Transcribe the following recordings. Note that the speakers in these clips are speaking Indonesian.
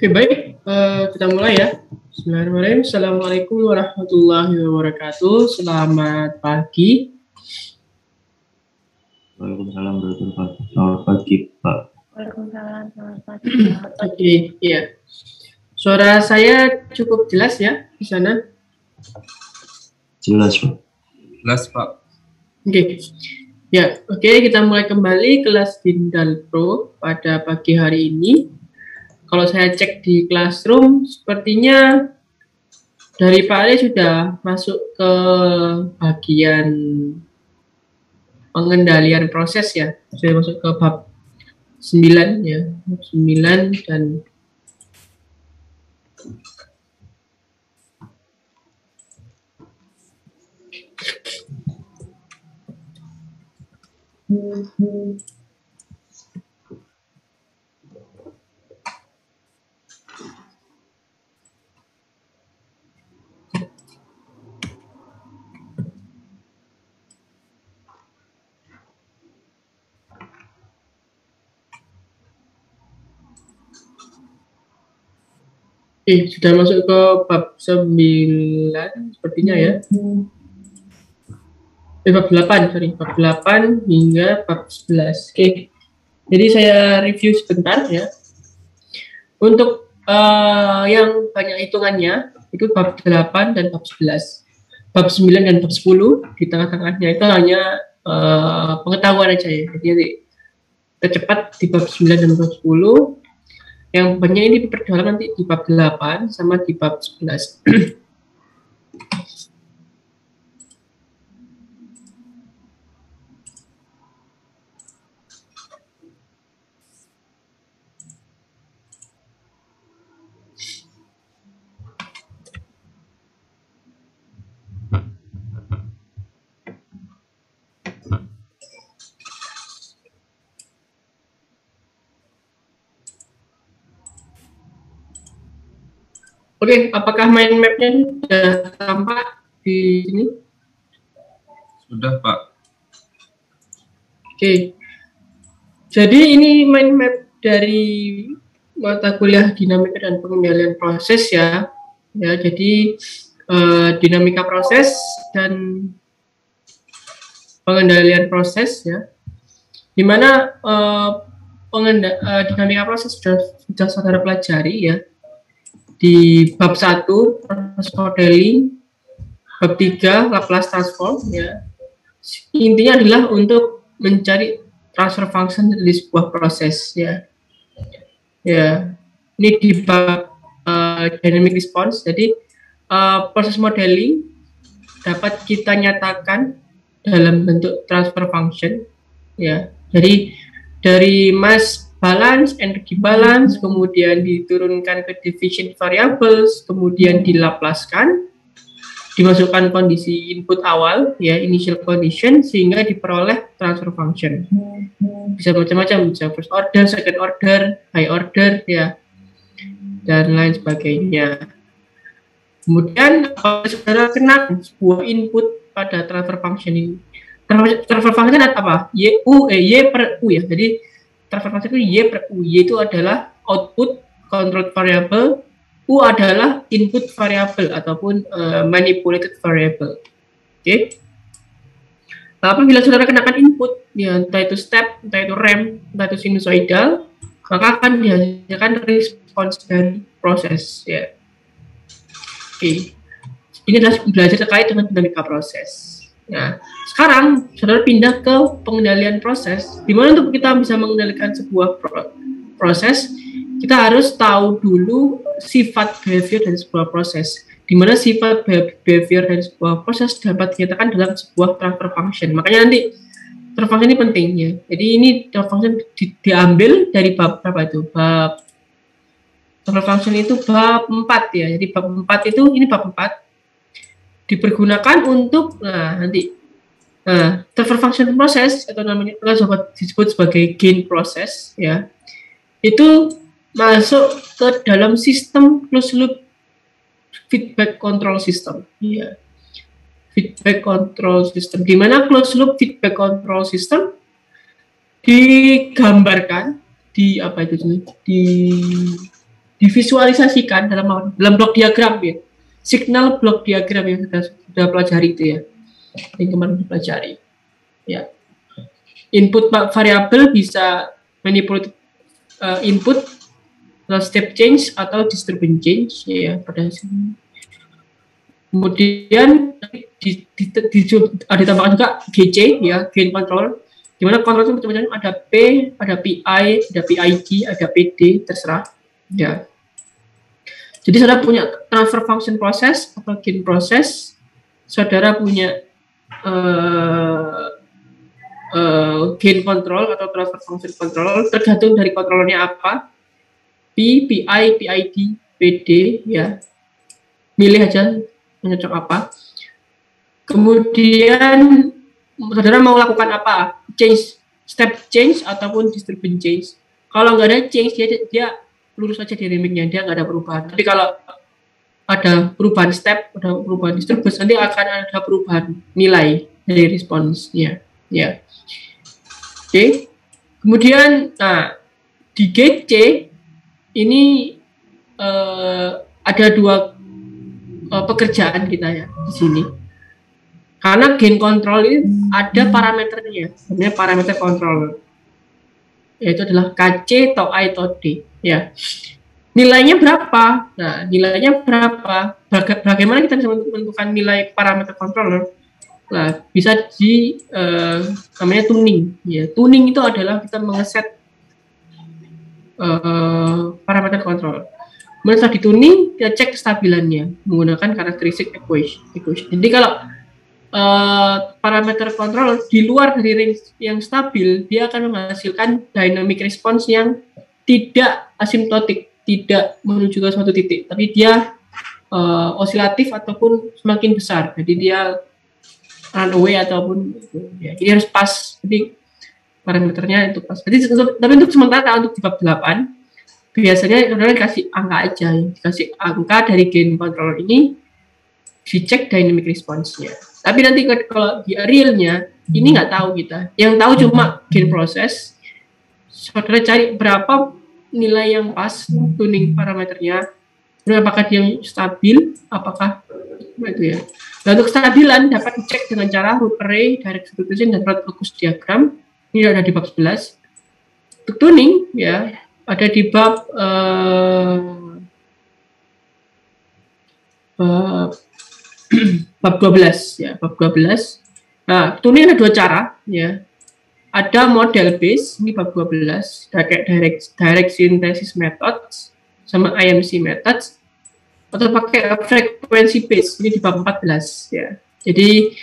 Oke, baik. Kita mulai ya. Bismillahirrahmanirrahim. Assalamualaikum warahmatullahi wabarakatuh. Selamat pagi. Waalaikumsalam warahmatullahi wabarakatuh. Selamat pagi, Pak. Waalaikumsalam, selamat pagi. Oke, iya. Suara saya cukup jelas ya di sana? Jelas, Pak. Jelas, Pak. Oke. Ya, oke, kita mulai kembali kelas Dindal Pro pada pagi hari ini. Kalau saya cek di Classroom, sepertinya dari Pak Ali sudah masuk ke bagian pengendalian proses ya. Sudah masuk ke bab 9 ya. Bab 9 dan sudah masuk ke bab 9 sepertinya ya. Bab 8, sorry. Bab 8 hingga bab 11. Oke. Jadi saya review sebentar ya. Untuk yang banyak hitungannya, itu bab 8 dan bab 11. Bab 9 dan bab 10, di tengah-tengahnya itu hanya pengetahuan aja ya. Jadi tercepat di bab 9 dan bab 10. Yang banyak ini diperdalam nanti di bab 8 sama di bab 11. Oke, apakah mind map-nya sudah tampak di sini? Sudah, Pak. Oke. Jadi ini mind map dari mata kuliah dinamika dan pengendalian proses ya. Ya, jadi dinamika proses dan pengendalian proses ya. Dimana dinamika proses sudah saudara pelajari ya. Di bab 1 proses modeling, bab 3 Laplace transform ya. Intinya adalah untuk mencari transfer function di sebuah proses ya. Ya, ini di bab dynamic response. Jadi proses modeling dapat kita nyatakan dalam bentuk transfer function ya. Jadi dari mass balance, energy balance, kemudian diturunkan ke division variables, kemudian dilaplaskan, dimasukkan kondisi input awal, ya initial condition, sehingga diperoleh transfer function. Bisa macam-macam, bisa first order, second order, high order, ya, dan lain sebagainya. Kemudian, kalau saudara kenal sebuah input pada transfer function ini, transfer function apa? Y per U ya, jadi transfer function itu Y per U. Y itu adalah output controlled variable, U adalah input variable ataupun manipulated variable. Oke. Apabila saudara kenakan input, ya, entah itu step, entah itu ramp, entah itu sinusoidal, maka akan dihasilkan respons dari proses. Ya. Oke. Ini adalah belajar terkait dengan dinamika proses. Nah, sekarang saudara pindah ke pengendalian proses. Di mana untuk kita bisa mengendalikan sebuah proses, kita harus tahu dulu sifat behavior dari sebuah proses. Di mana sifat behavior dari sebuah proses dapat dinyatakan dalam sebuah transfer function. Makanya nanti transfer function ini penting ya. Jadi ini transfer function diambil dari bab berapa itu? Bab transfer function itu bab 4 ya. Jadi bab 4 itu ini bab 4. Dipergunakan untuk transfer function proses atau namanya disebut sebagai gain proses ya, itu masuk ke dalam sistem closed loop feedback control system ya. Feedback control system, di mana closed loop feedback control system digambarkan di apa itu di divisualisasikan dalam blok diagram ya. Signal blok diagram yang sudah pelajari itu ya. Yang kemarin dipelajari. Ya. Input variabel bisa manipulate input step change atau disturbance change ya pada sini. Kemudian ditambahkan juga GC ya, gain control. Di mana kontrol itu macam-macam, ada P, ada PI, ada PID, ada PD, terserah ya. Jadi saudara punya transfer function process atau gain process, saudara punya gain control atau transfer function control, tergantung dari kontrolnya apa, P, PI, PID, PD ya. Milih aja cocok apa. Kemudian saudara mau lakukan apa? Step change ataupun disturbance change. Kalau nggak ada change, dia lurus aja dinamiknya, dia nggak ada perubahan. Tapi kalau ada perubahan step, ada perubahan disturbance, nanti akan ada perubahan nilai dari responsnya. Ya. Oke. Kemudian, di gate C ini ada dua pekerjaan kita ya di sini. Karena gain control ini ada parameternya, namanya parameter control, yaitu adalah KC atau I atau D. Ya, nilainya berapa? Nah, nilainya berapa? Bagaimana kita bisa menentukan nilai parameter controller? Nah, bisa di namanya tuning. Ya, tuning itu adalah kita mengeset parameter control. Setelah dituning, kita cek kestabilannya menggunakan karakteristik equation. Jadi kalau parameter control di luar dari range yang stabil, dia akan menghasilkan dynamic response yang tidak asimptotik, tidak menuju ke suatu titik, tapi dia osilatif ataupun semakin besar. Jadi dia run away ataupun ya, jadi harus pas. Jadi parameternya itu pas. Jadi tapi untuk sementara untuk di bab 8 biasanya saudara dikasih angka aja, dikasih angka dari gain control ini, dicek dynamic response-nya. Tapi nanti kalau di realnya ini nggak tahu kita. Yang tahu cuma gain proses. Saudara cari berapa nilai yang pas tuning parameternya. Apakah dia stabil? Apakah itu ya? Nah, untuk kestabilan dapat dicek dengan cara root array, direct substitution, dan root locus diagram. Ini ada di bab 11. Untuk tuning ya ada di bab bab 12 ya, bab 12. Nah, tuning ada dua cara ya. Ada model base, ini bab 12, pakai direct synthesis methods sama IMC methods, atau pakai frequency base, ini di bab 14 ya. Jadi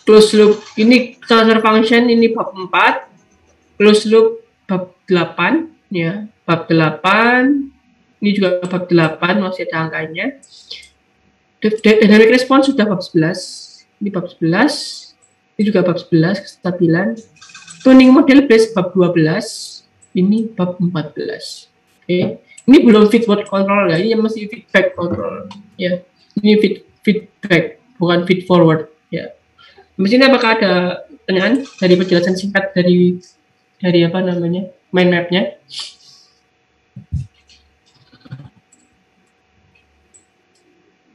closed loop ini transfer function ini bab 4, closed loop bab 8 ya, bab 8 ini juga bab 8 masih ada angkanya. Dynamic response sudah bab 11, ini bab 11, ini juga bab 11 kestabilan. Tuning model base bab 12, ini bab 14. Oke. Ini belum feedback control ya, ini masih feedback control ya. Ini feedback bukan feed forward ya. Di sini apakah ada pertanyaan dari penjelasan singkat dari apa namanya mind mapnya?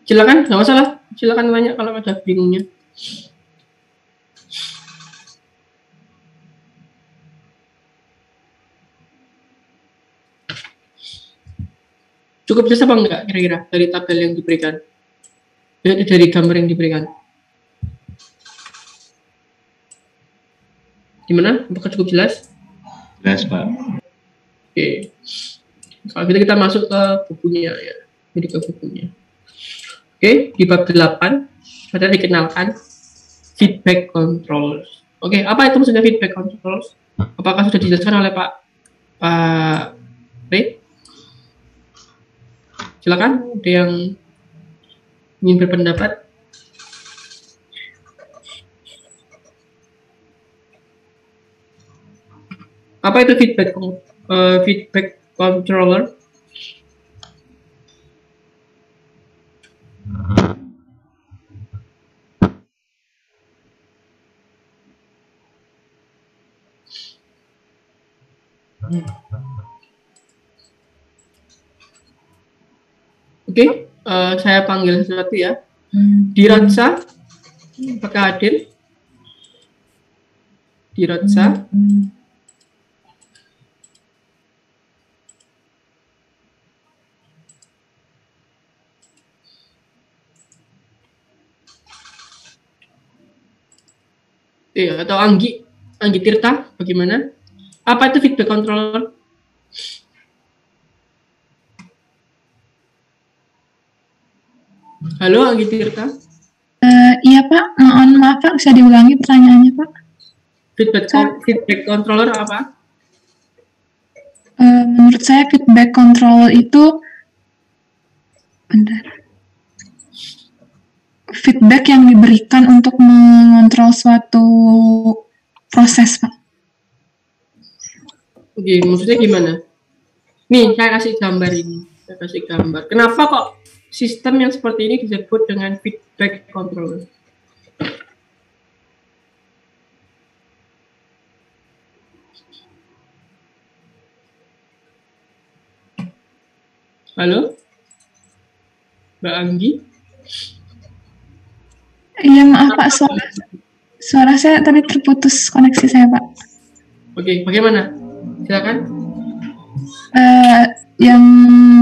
Silakan, nggak masalah. Silakan tanya kalau ada bingungnya. Cukup jelas apa enggak kira-kira dari tabel yang diberikan? Dari gambar yang diberikan. Gimana? Apakah cukup jelas? Jelas, Pak. Oke. Kalau gitu kita masuk ke bukunya ya. Jadi ke bukunya. Oke, di bab 8 ada dikenalkan feedback controls. Oke, apa itu maksudnya feedback controls? Apakah sudah dijelaskan oleh Pak Ray? Silakan, ada yang ingin berpendapat? Apa itu feedback controller? Oke, saya panggil satu ya. Diratsa, apakah hadir? Diratsa. Atau Anggi Tirta, bagaimana? Apa itu feedback controller? Halo, Anggi Tirta. Iya Pak, maaf Pak, bisa diulangi pertanyaannya Pak? Feedback controller apa? Menurut saya feedback controller itu feedback yang diberikan untuk mengontrol suatu proses Pak. Oke, maksudnya gimana? Nih, saya kasih gambar ini. Kenapa kok sistem yang seperti ini disebut dengan feedback controller? Halo? Mbak Anggi? Iya maaf Pak, suara saya tadi terputus koneksi saya Pak. Oke, bagaimana? Silakan. Yang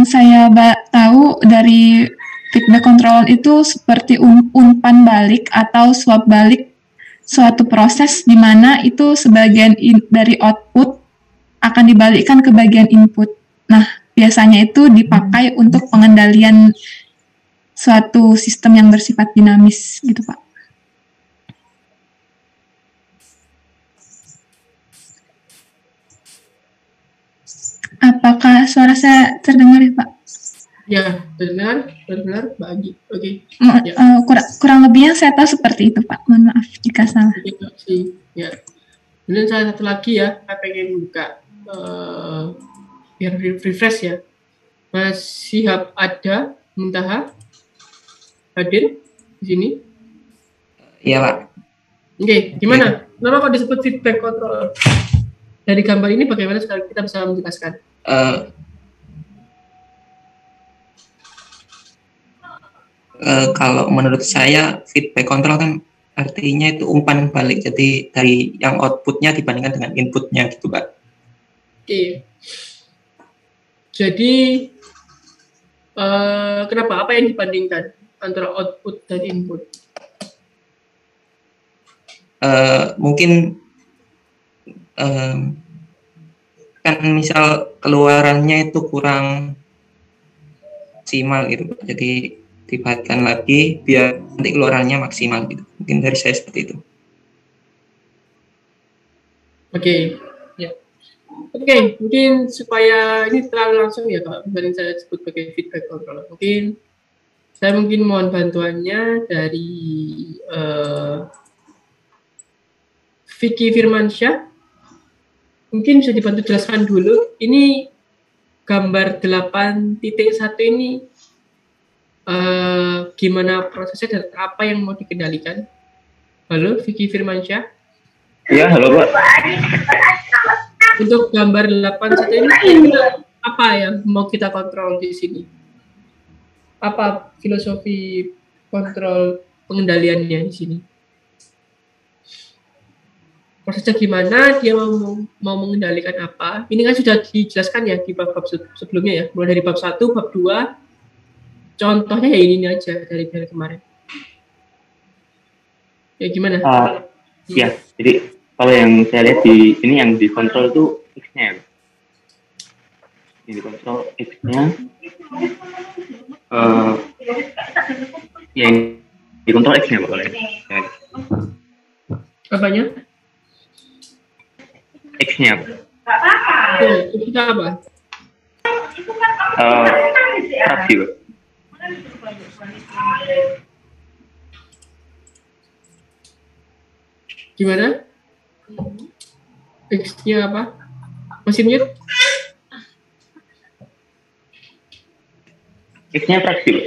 saya tahu dari feedback control itu seperti umpan balik atau swap balik suatu proses di mana itu sebagian dari output akan dibalikkan ke bagian input. Nah, biasanya itu dipakai untuk pengendalian suatu sistem yang bersifat dinamis gitu Pak. Apakah suara saya terdengar ya Pak? Ya, terdengar Mbak Anggi. Oke. Ya. Kurang lebihnya saya tahu seperti itu Pak. Mohon maaf jika salah. Ya. Kemudian saya satu lagi ya, saya pengen buka biar refresh ya. Mas Sihab ada, Muntaha hadir di sini? Iya Pak. Oke, gimana? Kenapa kok disebut feedback controller? Dari gambar ini bagaimana sekali kita bisa menjelaskan? Kalau menurut saya feedback control kan artinya itu umpan balik, jadi dari yang outputnya dibandingkan dengan inputnya gitu Pak. Oke. Jadi kenapa? Apa yang dibandingkan antara output dan input? Mungkin kan misal keluarannya itu kurang maksimal gitu, jadi dibalikan lagi biar nanti keluarannya maksimal gitu. Mungkin dari saya seperti itu. Oke, ya. Oke, mungkin supaya ini terlalu langsung ya Pak, misalnya saya sebut sebagai feedback controller. Mungkin saya mohon bantuannya dari Vicky Firmansyah. Mungkin bisa dibantu jelaskan dulu. Ini gambar 8.1 ini gimana prosesnya dan apa yang mau dikendalikan? Halo, Vicky Firmansyah. Iya, halo Pak. Untuk gambar 8.1 ini apa yang mau kita kontrol di sini? Apa filosofi kontrol pengendaliannya di sini? Prosesnya gimana, dia mau mengendalikan apa? Ini kan sudah dijelaskan ya di bab sebelumnya ya, mulai dari bab 1, bab 2. Contohnya ya ini aja dari kemarin. Ya gimana? Ya, jadi kalau yang saya lihat di ini yang dikontrol itu X-nya ya. Yang dikontrol X-nya yang dikontrol X-nya Pak. Apanya? X-nya Pak. Ya, itu apa? Fraksi Pak. Gimana? X-nya apa? Masih mute? X-nya fraksi Pak.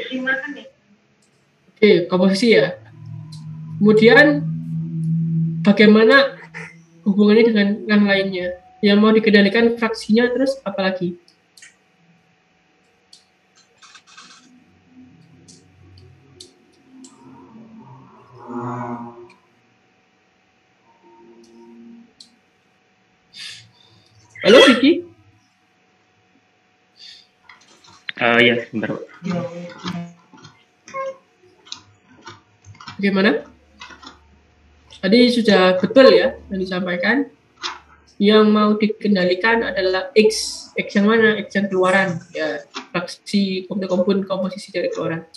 Oke, komposisi ya. Kemudian bagaimana hubungannya dengan yang lainnya? Yang mau dikendalikan fraksinya terus apalagi? Halo Vicky? Ya, sebentar, Pak. Bagaimana? Tadi sudah betul ya yang disampaikan. Yang mau dikendalikan adalah X. X yang mana? X yang keluaran. Ya, fraksi komposisi dari keluaran.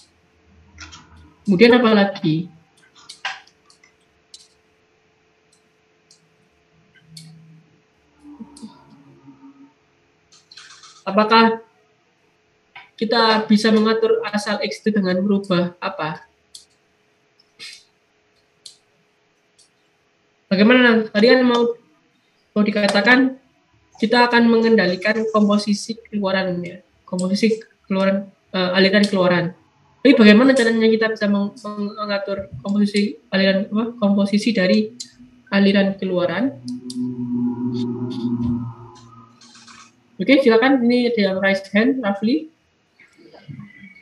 Kemudian apa lagi? Apakah kita bisa mengatur asal X itu dengan merubah apa? Bagaimana? Tadi kan mau dikatakan kita akan mengendalikan komposisi keluaran ya, komposisi keluaran, aliran keluaran. Tapi bagaimana caranya kita bisa mengatur komposisi dari aliran keluaran? Oke, silakan. Ini ada yang raise hand, Rafli.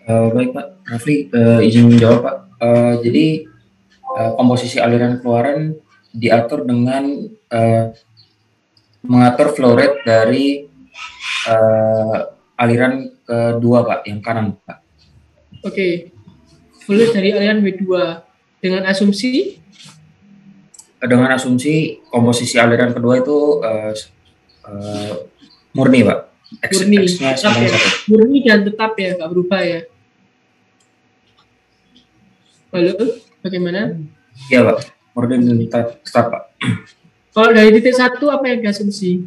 Baik Pak, Rafli izin menjawab Pak. Jadi komposisi aliran keluaran diatur dengan mengatur flow rate dari aliran kedua Pak, yang kanan Pak. Oke, flow rate dari aliran W2 dengan asumsi? Dengan asumsi komposisi aliran kedua itu murni Pak. Murni, tetap ya. Murni dan tetap ya, nggak berubah ya. Halo, bagaimana? Iya Pak, murni dan tetap Pak. Kalau dari titik 1 apa yang diasumsi?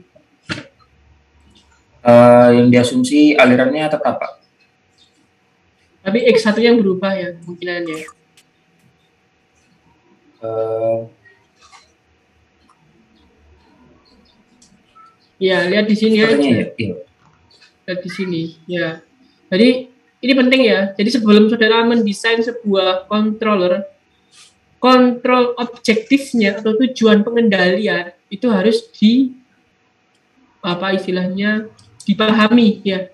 Yang diasumsi alirannya tetap Pak. Tapi X1 yang berubah ya kemungkinannya. Ya, lihat di sini aja. Ya. Lihat di sini, ya. Jadi ini penting ya. Jadi sebelum saudara mendesain sebuah controller, kontrol objektifnya atau tujuan pengendalian itu harus dipahami ya.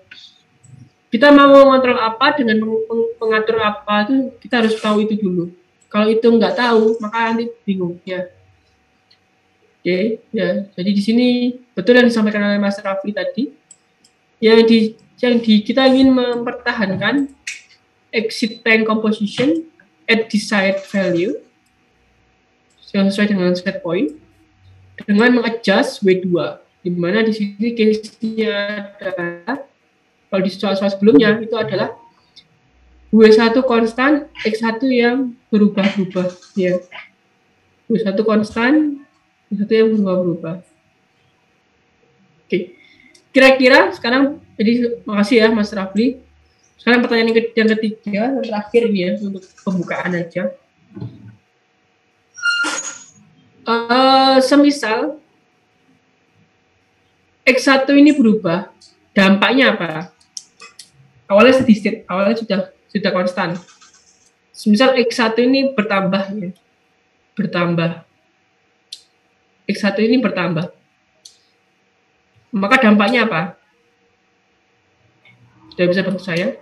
Kita mau mengontrol apa dengan mengatur apa itu kita harus tahu itu dulu. Kalau itu nggak tahu maka nanti bingung ya. Oke, ya. Jadi di sini betul yang disampaikan oleh Mas Rafli tadi. Kita ingin mempertahankan exit time composition at desired value yang sesuai dengan set point dengan mengadjust W2, di mana di sini case-nya adalah kalau di soal-soal sebelumnya itu adalah W1 konstan, X1 yang berubah-ubah ya. W1 konstan, X1 yang berubah-ubah. Oke. Kira-kira sekarang, jadi makasih ya Mas Rafli. Sekarang pertanyaan yang ketiga, yang terakhir nih ya, untuk pembukaan aja. Semisal X1 ini berubah, dampaknya apa? Awalnya steady state, awalnya sudah konstan. Semisal X1 ini bertambah ya. X1 ini bertambah. Maka dampaknya apa? Sudah bisa bantu saya?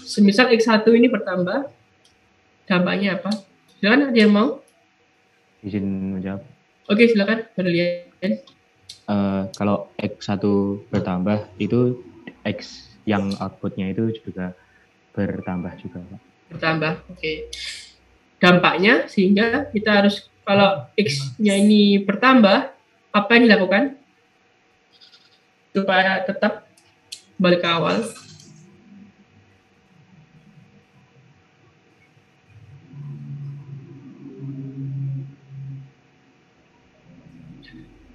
Semisal X1 ini bertambah, dampaknya apa? Silakan, ada yang mau? Izin menjawab. Oke, silakan, Berlian. Kalau X1 bertambah, itu X yang outputnya itu juga bertambah juga, Pak. Bertambah, oke. Dampaknya, sehingga kita harus, kalau X-nya ini bertambah, apa yang dilakukan? Supaya tetap balik ke awal.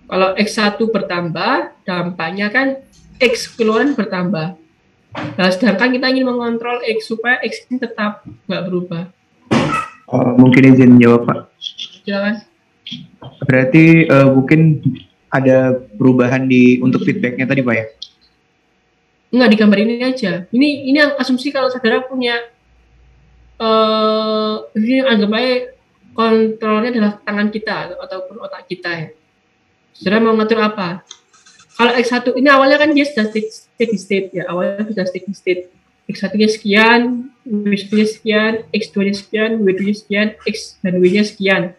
Kalau X1 bertambah, dampaknya kan X keluaran bertambah. Nah, sedangkan kita ingin mengontrol X supaya X ini tetap nggak berubah. Mungkin izin jawab, Pak. Silakan. Berarti mungkin ada perubahan untuk feedbacknya tadi, Pak ya? Enggak, di gambar ini aja. Ini asumsi kalau saudara punya ini anggap aja kontrolnya adalah tangan kita ataupun otak kita ya. Saudara mau ngatur apa? Kalau X1 ini awalnya kan dia sudah steady state ya, awalnya sudah steady state. X1-nya sekian, W1-nya sekian, X2-nya sekian, W2-nya sekian, X dan W-nya sekian.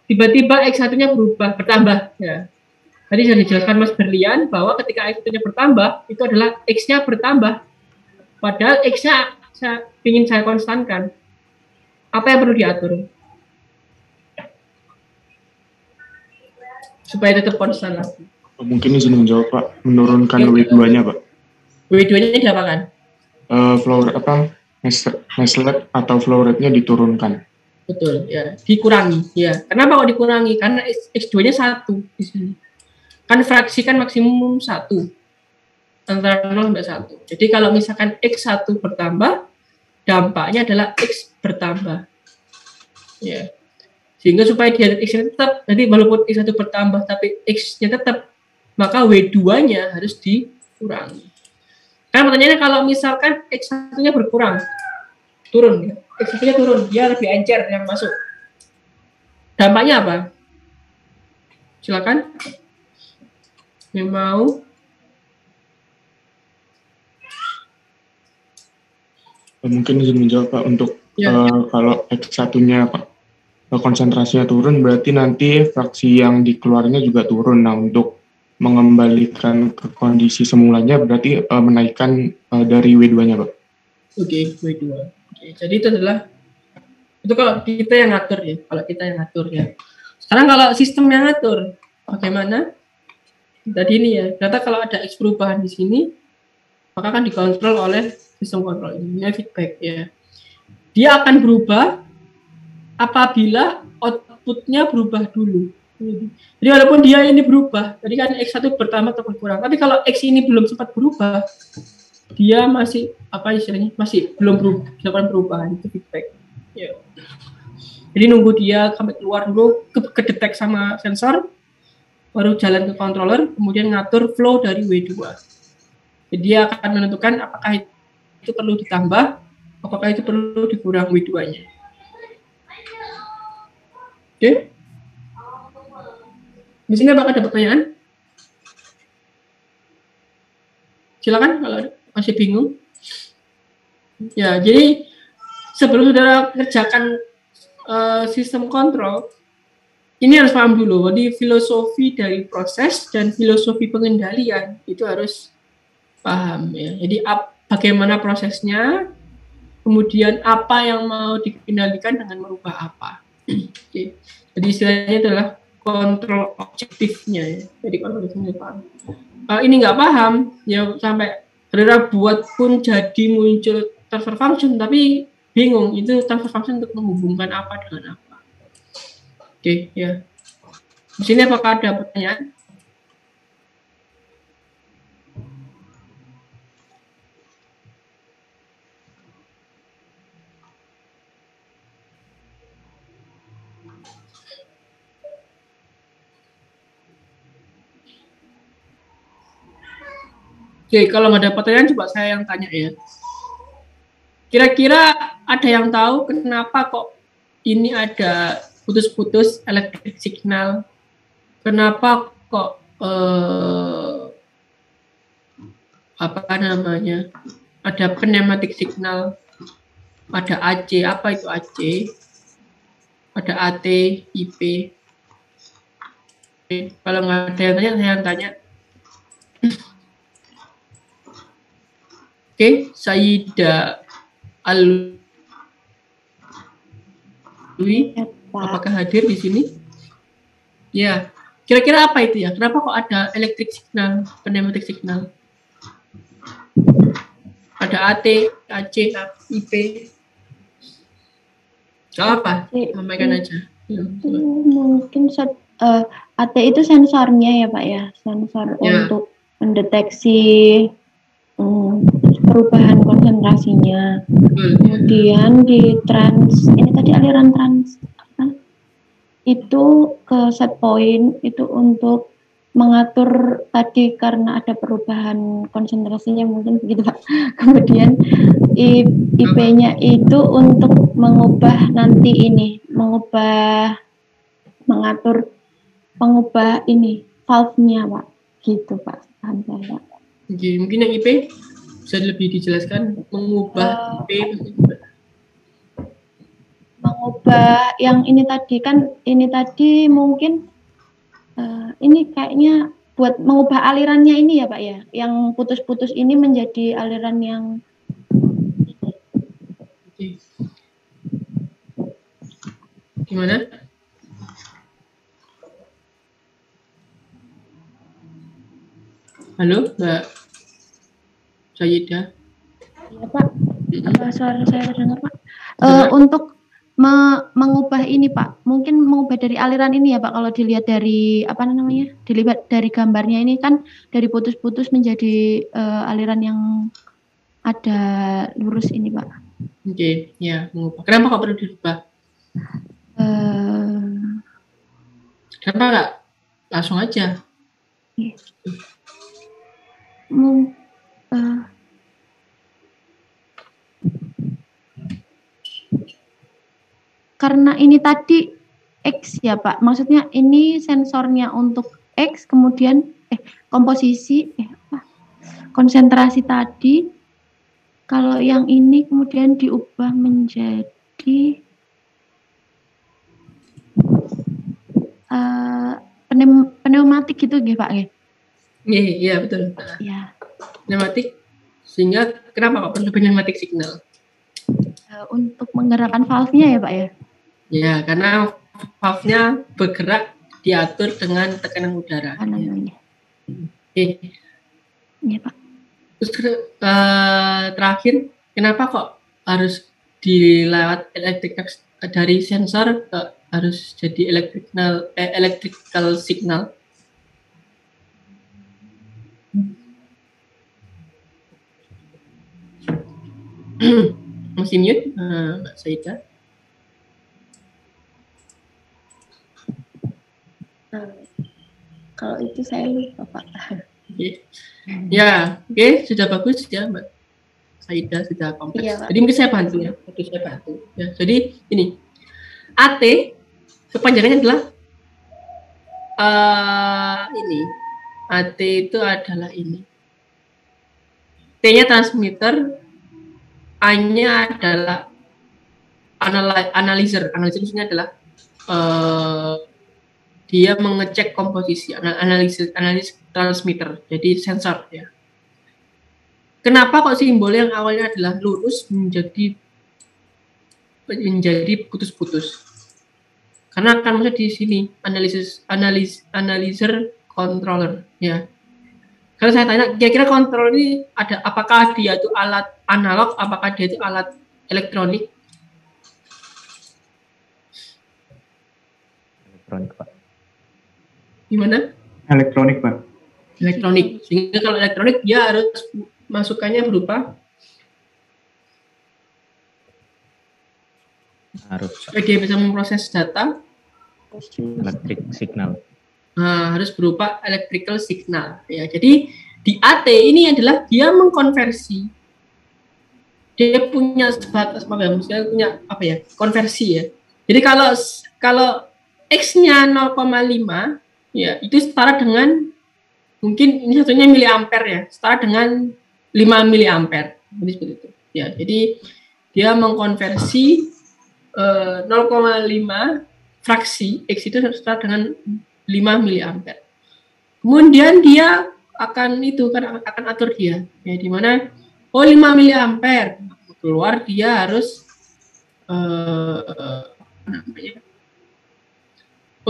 Tiba-tiba X1-nya bertambah. Ya. Tadi sudah dijelaskan Mas Berlian bahwa ketika X1-nya bertambah, itu adalah X-nya bertambah. Padahal X-nya ingin saya konstankan. Apa yang perlu diatur? Supaya tetap konstan lagi. Mungkin izin menjawab Pak, menurunkan W2-nya Pak. W2-nya diapakan? Flow rate atau flow rate-nya diturunkan. Betul, ya, dikurangi. Ya, kenapa kok dikurangi? Karena X2-nya 1 di sini. Kan fraksi kan maksimum 1. Antara 0 sampai 1. Jadi kalau misalkan X1 bertambah, dampaknya adalah X bertambah. Ya. Sehingga supaya dia X-nya tetap, nanti walaupun X1 bertambah tapi X-nya tetap, maka W2-nya harus dikurangi. Karena pertanyaannya kalau misalkan X1-nya berkurang, turun ya. X1-nya turun, dia lebih encer yang masuk. Dampaknya apa? Silakan. Yang mau? Mungkin izin menjawab Pak, untuk kalau X1-nya Pak, konsentrasinya turun, berarti nanti fraksi yang dikeluarnya juga turun. Nah, untuk mengembalikan ke kondisi semulanya berarti menaikkan dari W2-nya Pak. Oke, W2. Oke, jadi itu adalah kalau kita yang ngatur ya. Kalau kita yang ngatur ya. Sekarang kalau sistem yang ngatur, bagaimana? Tadi ini ya, ternyata kalau ada X perubahan di sini, maka akan dikontrol oleh sistem kontrol ini, feedback ya. Dia akan berubah apabila outputnya berubah dulu. Jadi walaupun dia ini berubah, tadi kan X1 bertambah atau berkurang, tapi kalau X ini belum sempat berubah, dia masih masih belum dilakukan perubahan, itu feedback. Ya. Jadi nunggu dia sampai keluar dulu, kedetek sama sensor, baru jalan ke controller, kemudian ngatur flow dari W2. Jadi dia akan menentukan apakah itu perlu ditambah, apakah itu perlu dikurang W2-nya. Oke. Di sini apakah ada pertanyaan? Silakan kalau masih bingung. Ya, jadi sebelum saudara kerjakan sistem kontrol, ini harus paham dulu. Jadi filosofi dari proses dan filosofi pengendalian itu harus paham ya. Jadi bagaimana prosesnya, kemudian apa yang mau dikendalikan dengan merubah apa. Oke. Jadi istilahnya adalah kontrol objektifnya ya. Jadi kalau misalnya paham. Ini nggak paham ya, sampai saudara buat pun jadi muncul transfer function tapi bingung itu transfer function untuk menghubungkan apa dengan apa. Oke ya. Di sini apakah ada pertanyaan? Oke, kalau nggak ada pertanyaan coba saya yang tanya ya. Kira-kira ada yang tahu kenapa kok ini ada putus-putus elektrik signal? Kenapa kok ada pneumatic signal? Ada AC, apa itu AC? Ada AT, IP. Oke, kalau nggak ada yang tanya, saya yang tanya. Oke, Saida Alwi, apakah hadir di sini? Ya, kira-kira apa itu ya? Kenapa kok ada elektrik signal, pneumatic signal? Ada AT, AC, IP. Gak apa, sampaikan aja. Mungkin AT itu sensornya ya Pak ya, sensor untuk mendeteksi perubahan konsentrasinya. Kemudian di ini tadi aliran trans itu ke set point itu untuk mengatur tadi karena ada perubahan konsentrasinya mungkin begitu Pak. Kemudian IP-nya itu untuk mengubah pengubah ini valve-nya Pak. Gitu Pak, paham saya. Oke, mungkin yang IP? Bisa lebih dijelaskan mengubah P mengubah yang ini tadi kan, ini tadi mungkin ini kayaknya buat mengubah alirannya ini ya Pak ya, yang putus-putus ini menjadi aliran yang gimana? Halo Mbak Sayyidah. Iya Pak, suara saya terdengar Pak. Untuk mengubah ini Pak, mungkin mengubah dari aliran ini ya Pak, kalau dilihat dari apa namanya, dilihat dari gambarnya ini kan dari putus-putus menjadi aliran yang ada lurus ini Pak. Oke, ya mengubah. Kenapa kok perlu dirubah? Kenapa nggak langsung aja? Karena ini tadi X ya Pak, maksudnya ini sensornya untuk X, kemudian komposisi konsentrasi tadi, kalau yang ini kemudian diubah menjadi pneumatik gitu ya Pak ya? Iya betul. Ya. Pneumatik, sehingga kenapa kok perlu pneumatik signal? Untuk menggerakkan valve-nya ya Pak ya? Ya, karena valve-nya bergerak diatur dengan tekanan udara. Oke. Iya Pak. Terus terakhir, kenapa kok harus dilewat dari sensor ke harus jadi electrical signal? Masih mute, Mbak Sayyidah. Kalau itu saya lupa Pak. Ya, oke, sudah bagus ya Mbak Sayyidah, sudah kompleks. Iya, jadi mungkin saya bantu ya. Ya, jadi ini AT kepanjangannya adalah ini. AT itu adalah ini. T-nya transmitter, A-nya adalah analyzer. Analyzer ini adalah dia mengecek komposisi, analisis transmitter, jadi sensor ya. Kenapa kok simbol yang awalnya adalah lurus menjadi putus-putus? Karena kan maksudnya di sini analyzer controller ya. Kalau saya tanya, kira-kira kontrol ini ada, apakah dia itu alat analog, apakah dia itu alat elektronik? Elektronik Pak. Gimana? Elektronik Pak. Elektronik. Sehingga kalau elektronik dia harus masukannya berupa supaya dia bisa memproses data electric signal. Harus berupa electrical signal ya. Jadi di AT ini adalah dia mengkonversi, dia punya sebatas maksudnya punya apa ya, konversi ya. Jadi kalau X-nya 0,5 ya, itu setara dengan, mungkin ini satunya miliampere ya, setara dengan 5 miliampere. Jadi seperti itu ya. Jadi dia mengkonversi 0,5 fraksi X itu setara dengan 5 miliampere. Kemudian dia akan atur dia ya, di mana 5 miliampere keluar, dia harus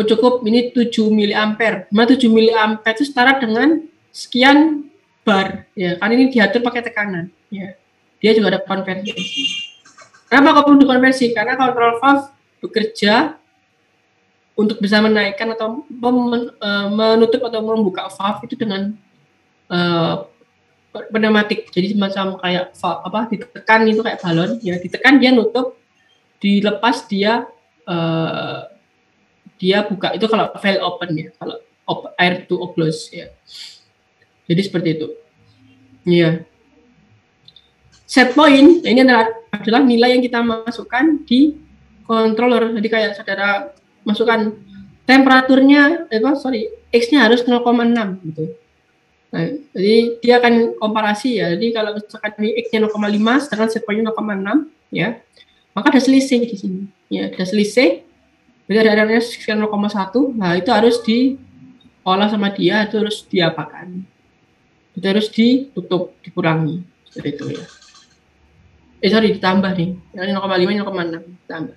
cukup ini 7 miliampere. 7 miliampere itu setara dengan sekian bar ya, kan ini diatur pakai tekanan ya. Dia juga ada konversi. Kenapa kok perlu dikonversi? Karena kontrol valve bekerja untuk bisa menaikkan atau menutup atau membuka valve itu dengan pneumatik. Jadi semacam kayak valve, ditekan itu kayak balon ya, ditekan dia nutup, dilepas dia buka. Itu kalau valve open ya, kalau air to close ya. Jadi seperti itu. Iya. Set point ini adalah nilai yang kita masukkan di controller. Jadi kayak saudara masukkan temperaturnya, X-nya harus 0,6 gitu. Nah, jadi dia akan komparasi ya. Jadi kalau misalkan ini X-nya 0,5 sedangkan set point-nya 0,6 ya, maka ada selisih di sini. Ya, ada selisih. Jadi ada errornya sekitar 0,1. Nah, itu harus diolah sama dia, itu harus diapakan? Itu harus ditutup, dikurangi. Seperti itu ya. Sorry, ditambah nih. Yang 0,5, 0,6 ditambah.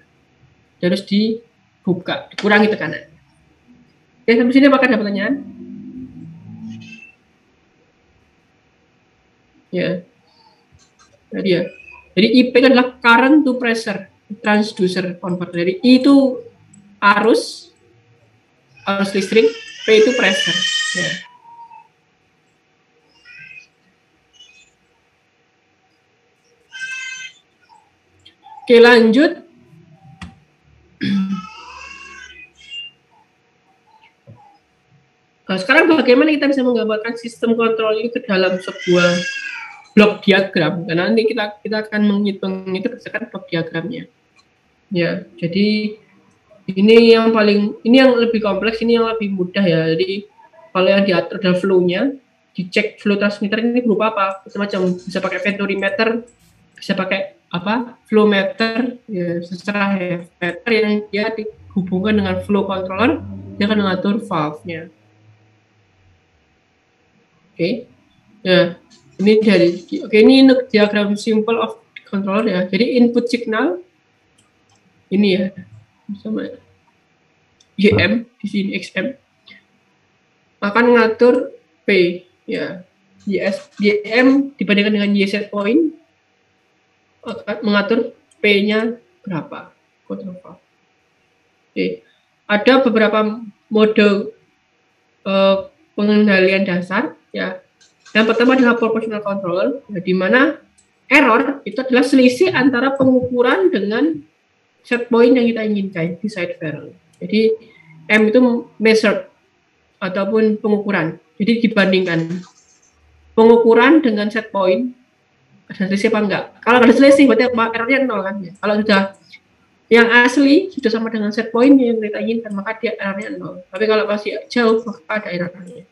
Itu harus dibuka, dikurangi tekanan. Oke, sampai sini apakah ada pertanyaan? Ya, jadi ya. Jadi IP itu adalah current to pressure transducer converter. Jadi I itu arus listrik, P itu pressure. Ya. Oke, lanjut. Nah, sekarang bagaimana kita bisa menggambarkan sistem kontrol ini ke dalam sebuah blok diagram? Karena nanti kita akan menghitung itu berdasarkan blok diagramnya. Ya, jadi ini yang lebih kompleks, ini yang lebih mudah ya. Jadi kalau yang diatur adalah flow-nya, dicek flow transmitter ini berupa apa? Macam-macam, bisa pakai venturimeter, bisa pakai flow meter, ya secara meter yang dia dihubungkan dengan flow controller, dia akan mengatur valve-nya. Oke, ya ini ini untuk diagram simple of controller ya. Jadi input signal ini ya, sama YM di sini XM akan mengatur P ya, YM dibandingkan dengan Y set point akan mengatur P-nya berapa. Control. Oke, ada beberapa mode pengendalian dasar ya. Yang pertama adalah proportional controller, ya, di mana error itu adalah selisih antara pengukuran dengan set point yang kita inginkan di side valve. Jadi M itu measured ataupun pengukuran. Jadi dibandingkan pengukuran dengan set point, ada selisih apa enggak? Kalau ada selisih berarti errornya 0 kan ya. Kalau sudah yang asli sudah sama dengan set point yang kita inginkan, maka dia errornya 0. Tapi kalau masih jauh maka ada errornya.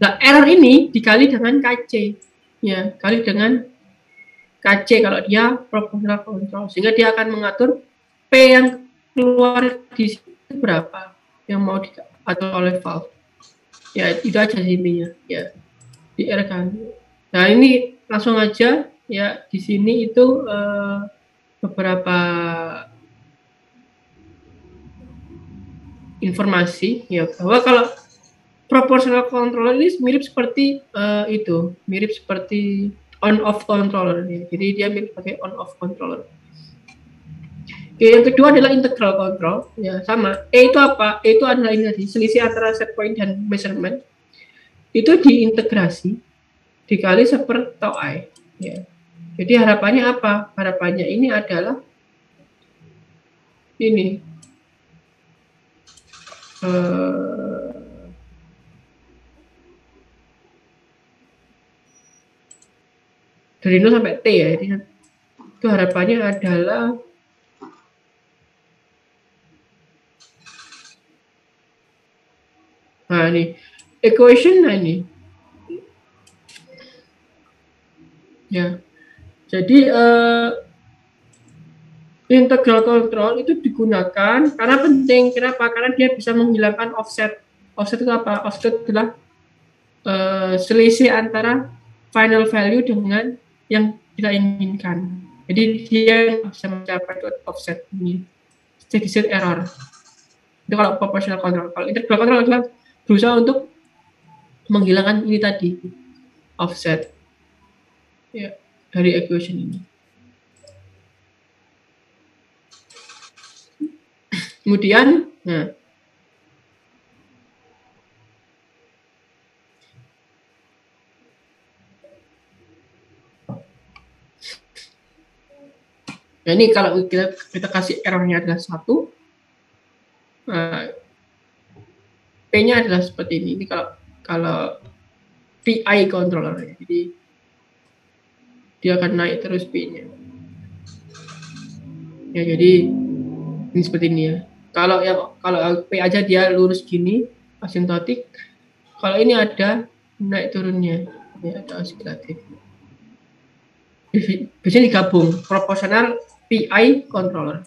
Nah, error ini dikali dengan KC, ya, kali dengan KC kalau dia proportional control, sehingga dia akan mengatur P yang keluar di situ berapa yang mau diatur oleh valve. Ya, itu aja intinya, ya, di R kan. Nah, ini langsung aja, ya, di sini itu beberapa informasi, ya, bahwa kalau proportional controller ini mirip seperti mirip seperti on-off controller. Jadi dia mirip pakai on-off controller. Oke, yang kedua adalah integral control. Ya, sama. E itu apa? E itu adalah ini tadi, selisih antara set point dan measurement. Itu diintegrasi dikali 1 tau I. Ya. Jadi harapannya apa? Harapannya ini adalah ini. Dari 0 sampai T ya, jadi itu harapannya adalah nah ini equation, nah ini ya, jadi integral control itu digunakan karena penting. Kenapa? Karena dia bisa menghilangkan offset. Offset itu apa? Offset adalah selisih antara final value dengan yang kita inginkan. Jadi dia bisa mencapai offset ini, steady state error. Itu kalau proportional control. Kalau integral control adalah berusaha untuk menghilangkan ini tadi, offset ya, dari equation ini. Kemudian, nah, nah ini kalau kita kasih errornya adalah 1, nah, P-nya adalah seperti ini. Ini kalau PI controller, jadi dia akan naik terus P-nya. Ya, jadi ini seperti ini ya. Kalau P aja dia lurus gini, asintotik. Kalau ini ada naik turunnya ya, atau oscillative. Biasanya digabung proporsional PI controller.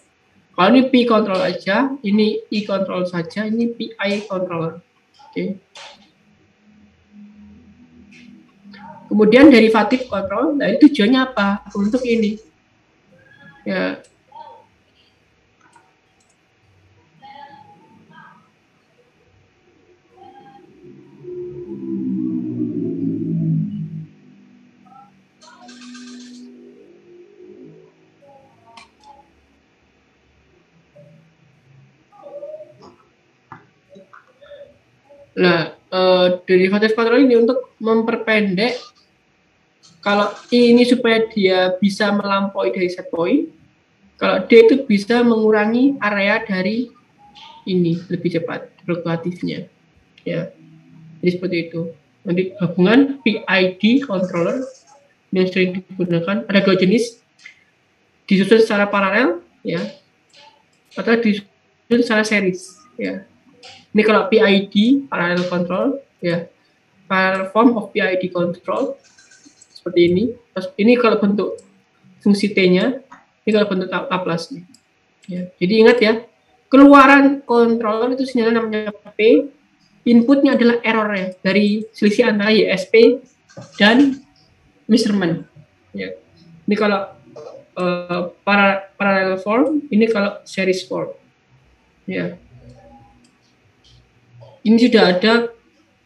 Kalau ini P control aja, ini I control saja, ini PI controller. Oke. Kemudian derivatif control, nah itu tujuannya apa? Untuk ini. Ya. Nah, derivatif control ini untuk memperpendek kalau ini supaya dia bisa melampaui dari set point, kalau D itu bisa mengurangi area dari ini lebih cepat fluktuatifnya. Ya, jadi seperti itu. Nanti gabungan PID controller yang sering digunakan ada dua jenis, disusun secara paralel, ya, atau disusun secara series, ya. Ini kalau PID parallel control, ya, parallel form of PID control seperti ini. Terus ini kalau bentuk fungsi T-nya, ini kalau bentuk Laplace-nya. Ya, jadi ingat ya, keluaran controller itu sinyalnya namanya P, inputnya adalah errornya dari selisih antara YSP dan measurement. Ya. Ini kalau parallel form, ini kalau series form. Ya. Ini sudah ada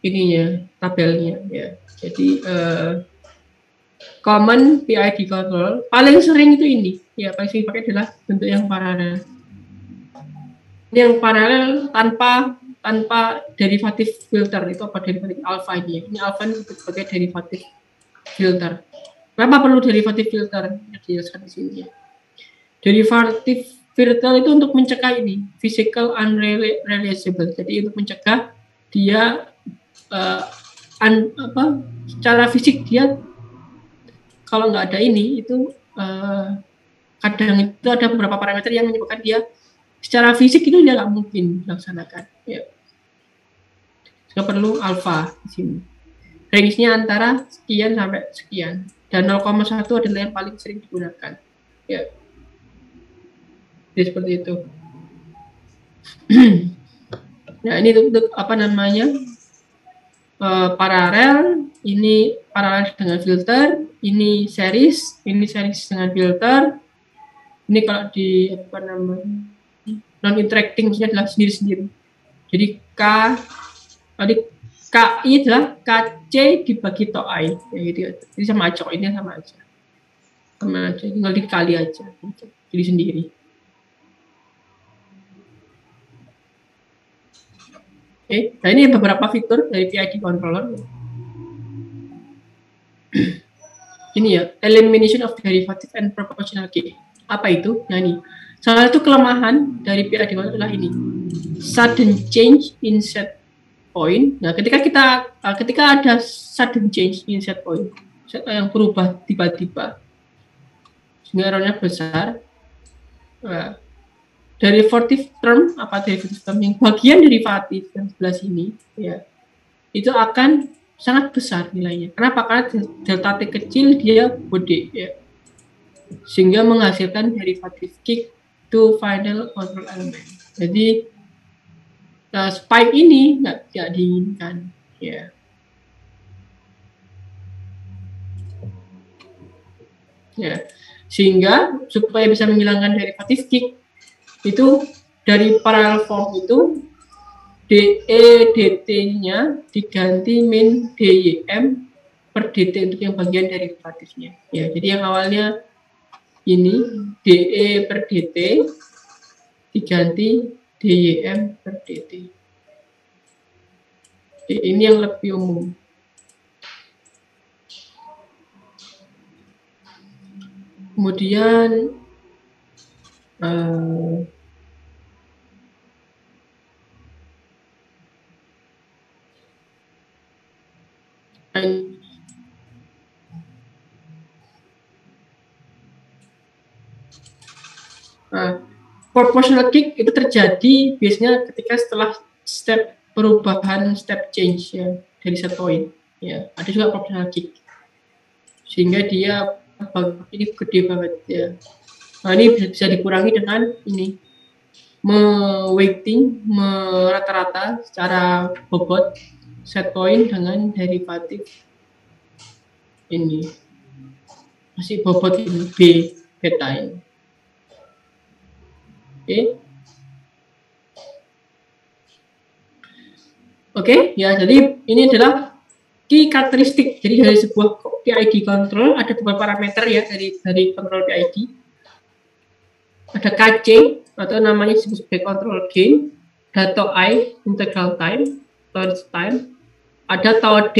ininya, tabelnya, ya. Jadi common PID control paling sering itu ini, ya, paling sering pakai adalah bentuk yang paralel. Ini yang paralel tanpa derivatif filter, itu apa derivatif alpha ini? Ini alpha ini sebagai derivatif filter. Kenapa perlu derivatif filter? Dijelaskan di sini. Ya. Derivatif filter itu untuk mencegah ini physical unrealizable. Jadi untuk mencegah dia secara fisik dia kalau nggak ada ini itu kadang itu ada beberapa parameter yang menyebabkan dia secara fisik itu dia nggak mungkin dilaksanakan. Ya. Jadi perlu alpha di sini. Range-nya antara sekian sampai sekian dan 0,1 adalah yang paling sering digunakan. Ya. Jadi seperti itu. Nah, ini untuk apa namanya? Paralel, ini paralel dengan filter, ini series dengan filter. Ini kalau di apa namanya? Non interacting maksudnya adalah sendiri-sendiri. Jadi KI adalah KC dibagi to I, ya gitu. Jadi sama aja, ini sama aja. Sama aja, tinggal dikali aja. Jadi sendiri. Oke, nah ini beberapa fitur dari PID controller. Ini ya, elimination of derivative and proportional gain. Apa itu? Nah ini, salah satu kelemahan dari PID controller adalah ini, sudden change in set point. Nah, ketika ada sudden change in set point, yang berubah tiba-tiba, sehingga errornya besar. Nah, derivative term, apa derivative term yang bagian derivatif yang sebelah sini, ya, itu akan sangat besar nilainya. Kenapa? Karena delta T kecil dia gede, ya, sehingga menghasilkan derivative kick to final control element. Jadi spike ini nggak diinginkan, ya. Ya, sehingga supaya bisa menghilangkan derivative kick itu dari parallel form itu DE DT-nya diganti min DYM per DT untuk yang bagian derivatifnya. Ya, jadi yang awalnya ini DE per DT diganti DYM per DT. Ini yang lebih umum. Kemudian proportional kick itu terjadi biasanya ketika setelah step perubahan step change, ya, dari set point. ya. Ada juga proportional kick, sehingga dia ini gede banget ya. Nah, ini bisa dikurangi dengan ini, weighting, merata-rata secara bobot set point dengan derivatif ini, masih bobot ini B beta ini. Oke, ya, jadi ini adalah key karakteristik. Jadi dari sebuah PID control ada beberapa parameter ya dari control PID. Ada KC atau namanya disebut sebagai control gain, ada tau I integral time, tolerance time, ada tau D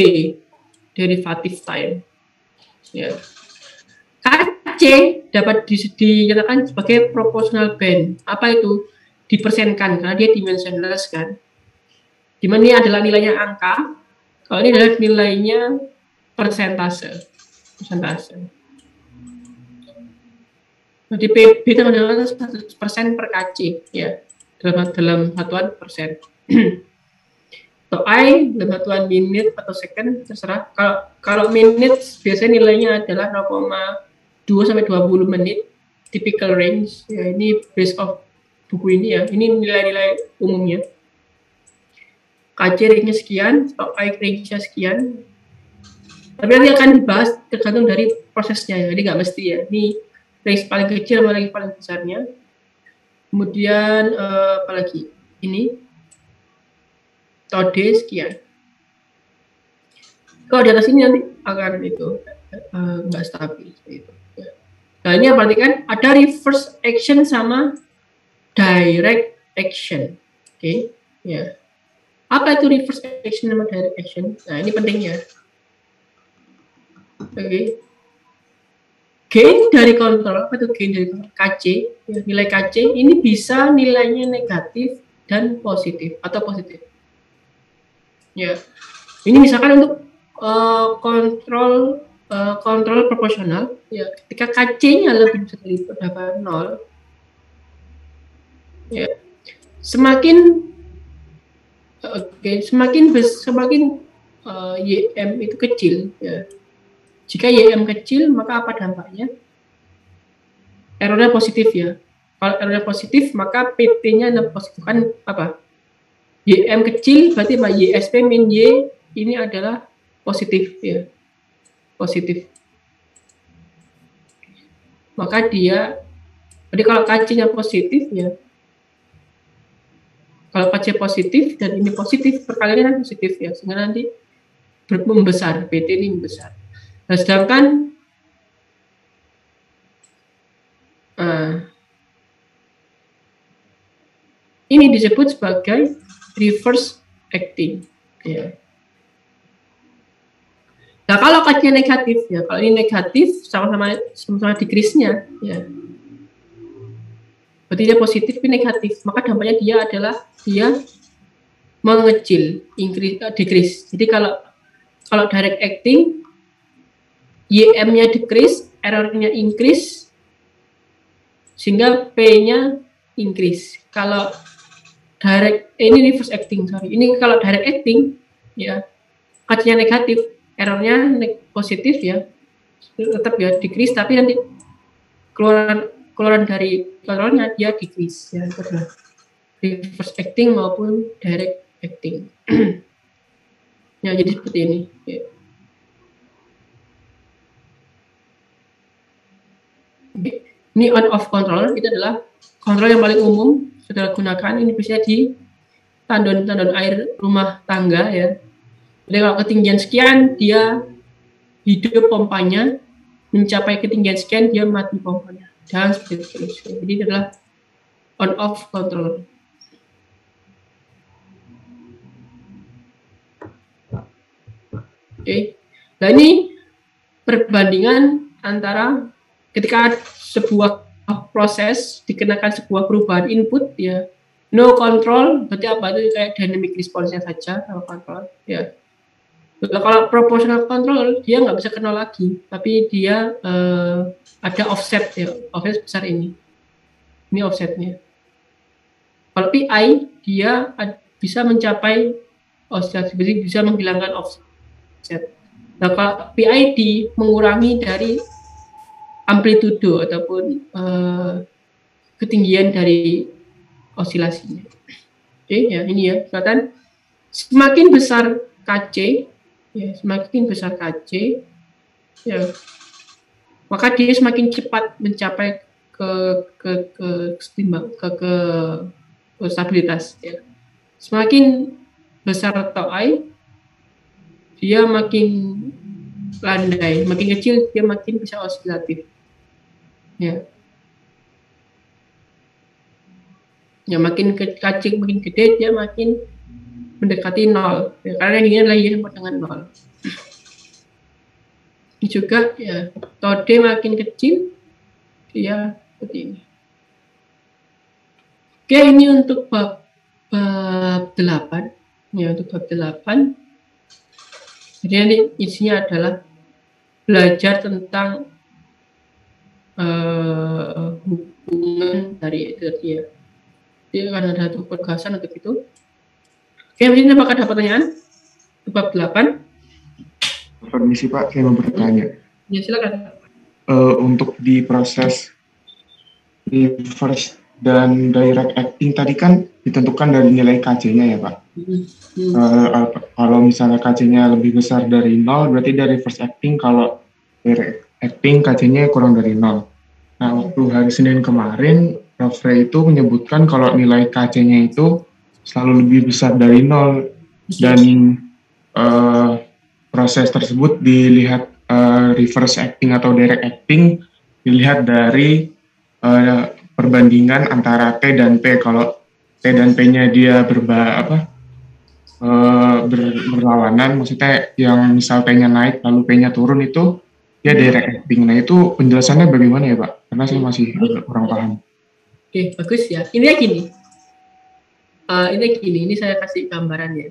derivative time. Ya. KC dapat dinyatakan sebagai proportional band. Apa itu? Dipersenkan karena dia dimensionless kan. Dimana ini adalah nilainya angka, kalau ini adalah nilainya persentase. Jadi PB itu adalah 100% per KC ya, dalam satuan persen. Atau I dalam satuan menit atau second terserah. Kalau menit biasanya nilainya adalah 0,2 sampai 20 menit, typical range. Ya, ini based of buku ini ya. Ini nilai-nilai umumnya. KC range-nya sekian, atau I range-nya sekian. Tapi nanti akan dibahas tergantung dari prosesnya ya. Jadi nggak mesti ya. Ini range paling kecil sama range paling besarnya. Kemudian apalagi ini tau D sekian. Kalau di atas ini nanti akan itu nggak stabil itu. Nah ini berarti kan ada reverse action sama direct action. Oke, ya. Apa itu reverse action sama direct action? Nah ini pentingnya. Oke. Gain dari kontrol, apa itu gain dari kontrol? KC, ya, nilai KC ini bisa nilainya negatif dan positif atau positif. Ya, ini misalkan untuk kontrol proporsional, ya, ketika KC-nya lebih besar dari 0, ya, semakin YM itu kecil, ya. Jika YM kecil, maka apa dampaknya? Errornya positif ya. Kalau errornya positif, maka PT-nya positif. Kan apa? YM kecil, berarti apa? YSP min Y ini adalah positif ya. Positif. Maka dia, jadi kalau KC-nya positif ya. Kalau KC positif dan ini positif, perkaliannya positif ya. Sehingga nanti membesar, PT ini membesar. Nah, sedangkan ini disebut sebagai reverse acting. Ya. Nah, kalau KC-nya negatif, ya, kalau ini negatif sama-sama decrease-nya, ya. Berarti dia positif tapi negatif, maka dampaknya dia adalah dia mengecil, decrease. Jadi kalau direct acting YM-nya decrease, error-nya increase, sehingga P-nya increase. Kalau ini reverse acting, sorry. Ini kalau direct acting, ya, KC-nya negatif, error-nya positif ya, tetap ya decrease, tapi nanti keluaran dari kontrolnya dia decrease, ya, itu adalah reverse acting maupun direct acting. Ya, jadi seperti ini. Ya. Ini on-off control, itu adalah kontrol yang paling umum saudara gunakan. Ini biasanya di tandon air rumah tangga ya. Jadi kalau ketinggian sekian dia hidup pompanya, mencapai ketinggian sekian dia mati pompanya, dan seperti itu. Jadi itu adalah on-off control. Oke. Nah ini perbandingan antara ketika sebuah proses dikenakan sebuah perubahan input ya, no control berarti apa, itu kayak dynamic response-nya saja no control ya. Kalau proportional control dia nggak bisa kena lagi, tapi dia ada offset ya, offset besar ini offsetnya. Kalau PI dia bisa mencapai offset, bisa menghilangkan offset Z. Nah, kalau PID mengurangi dari amplitudo ataupun ketinggian dari osilasinya. Oke, ya ini ya, kelihatan semakin besar KC, ya semakin besar KC, ya maka dia semakin cepat mencapai ke stabilitas. Ya. Semakin besar tau I, dia makin landai, makin kecil dia makin bisa osilatif. Ya. Ya makin kacing makin gede dia makin mendekati 0. Ya, karena ini adalah Y sama dengan 0. Ini juga ya tau D makin kecil dia seperti ini. Oke, ini untuk bab 8. Ya, untuk bab 8. Jadi nanti isinya adalah belajar tentang hubungan dari ya. Dia akan ada satu pegasan untuk itu. Oke, ini apakah ada pertanyaan? Bab 8. Permisi Pak, saya mau bertanya. Ya, silakan. Untuk di proses reverse dan direct acting tadi kan ditentukan dari nilai KC-nya ya Pak. Kalau misalnya KC-nya lebih besar dari 0, berarti dari reverse acting. Kalau direct acting KC-nya kurang dari 0. Nah, waktu hari Senin kemarin, Prof. Ray itu menyebutkan kalau nilai KC-nya itu selalu lebih besar dari 0. Dan proses tersebut dilihat reverse acting atau direct acting dilihat dari perbandingan antara T dan P. Kalau T dan P-nya dia berlawanan, maksudnya yang misal T-nya naik lalu P-nya turun itu dia direct acting. Nah, itu penjelasannya bagaimana ya Pak? Karena saya masih agak kurang paham. Oke, bagus ya. Ini gini. Ini saya kasih gambaran ya,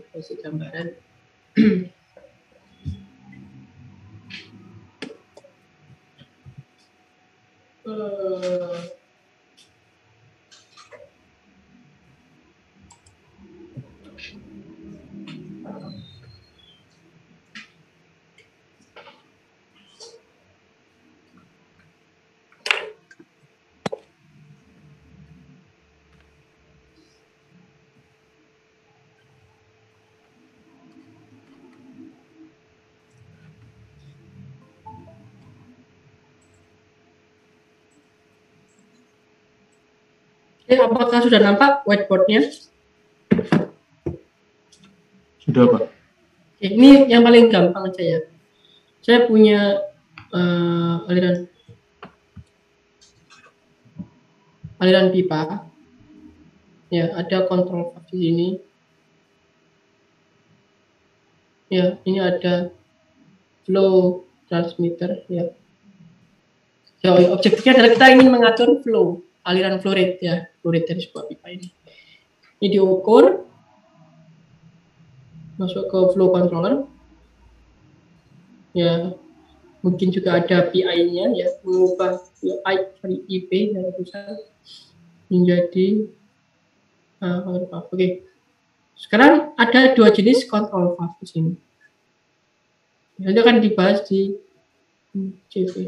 apakah sudah nampak whiteboard-nya? Sudah Pak. Oke, ini yang paling gampang aja ya. Saya punya aliran pipa. Ya, ada kontrol valve di sini. Ya, ini ada flow transmitter ya. So, objektifnya adalah kita ingin mengatur flow, aliran flow rate ya, flow rate dari sebuah pipa ini. Ini diukur, masuk ke flow controller. Ya, mungkin juga ada PI-nya ya, mengubah PI dari IP dari pusat menjadi control valve. Oke. Sekarang ada dua jenis control valve di sini. Nanti akan dibahas di CV.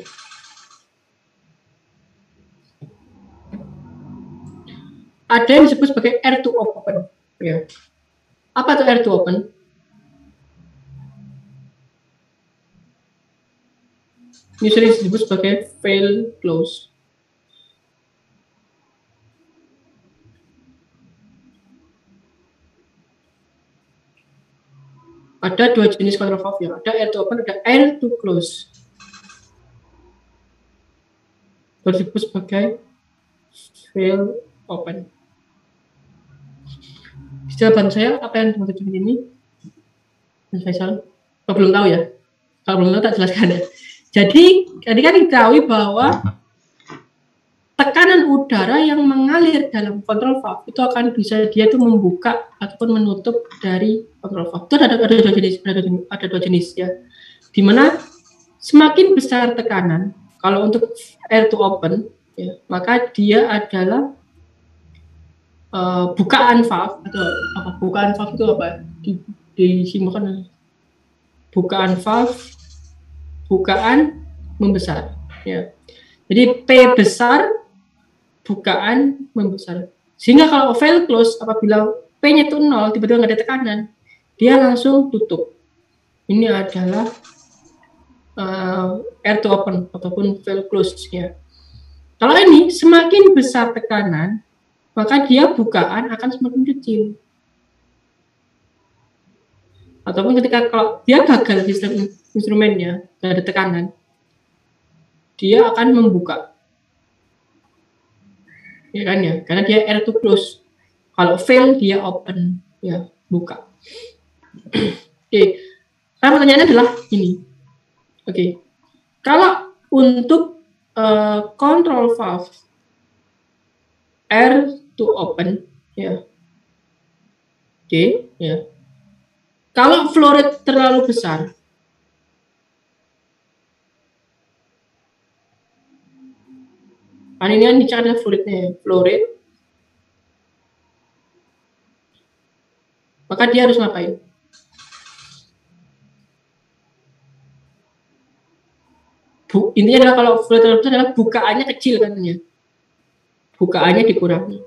Ada yang disebut sebagai air to open. Ya. Apa itu air to open? Ini sering disebut sebagai fail close. Ada dua jenis control valve ya. Ada air to open, ada air to close. Disebut sebagai fail open. Jawaban saya apa yang dimaksud ini? Mas Faisal, kalau belum tahu ya. Kalau belum tahu tak jelaskan ya. Jadi, tadi kan diketahui bahwa tekanan udara yang mengalir dalam control valve itu akan bisa dia tuh membuka ataupun menutup dari control valve. Itu ada dua jenis ya. Dimana semakin besar tekanan, kalau untuk air to open, ya, maka dia adalah bukaan valve atau apa? Bukaan valve itu apa? Disimbolkan bukaan valve, bukaan membesar. Ya. Jadi P besar, bukaan membesar. Sehingga kalau valve close, apabila P-nya itu 0, tiba-tiba nggak ada tekanan, dia langsung tutup. Ini adalah air to open ataupun valve close. Ya. Kalau ini semakin besar tekanan, maka dia bukaan akan semakin kecil. Ataupun ketika kalau dia gagal sistem instrumennya, nggak ada tekanan, dia akan membuka. Ya kan ya, karena dia air to close. Kalau fail dia open, ya buka. Oke, nah pertanyaannya adalah ini. Oke, kalau untuk control valve air to open, ya. Oke, ya. Kalau flow rate terlalu besar, ini kan bicara flow rate-nya, flow rate, maka dia harus ngapain? Intinya adalah kalau flow rate terlalu besar adalah bukaannya kecil kan ya, bukaannya dikurangi.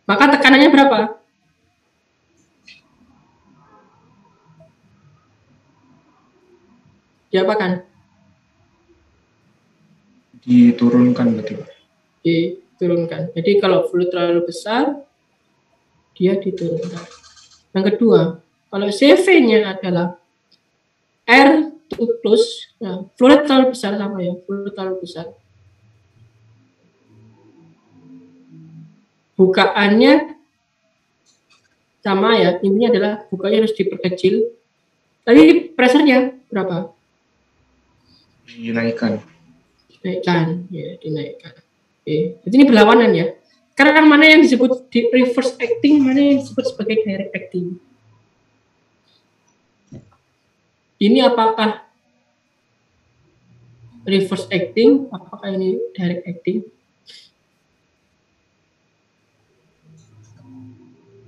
Maka tekanannya berapa? Diapakan? Diturunkan berarti Pak. Diturunkan. Jadi kalau fluid terlalu besar, dia diturunkan. Yang kedua, kalau CV-nya adalah R to plus, nah, fluid terlalu besar sama ya, fluid terlalu besar. Bukaannya sama ya, intinya adalah bukanya harus diperkecil. Tapi pressure-nya berapa? Dinaikkan. Dinaikkan, ya dinaikkan. Oke, jadi ini berlawanan ya. Karena mana yang disebut di reverse acting, mana yang disebut sebagai direct acting. Ini apakah reverse acting? Apakah ini direct acting?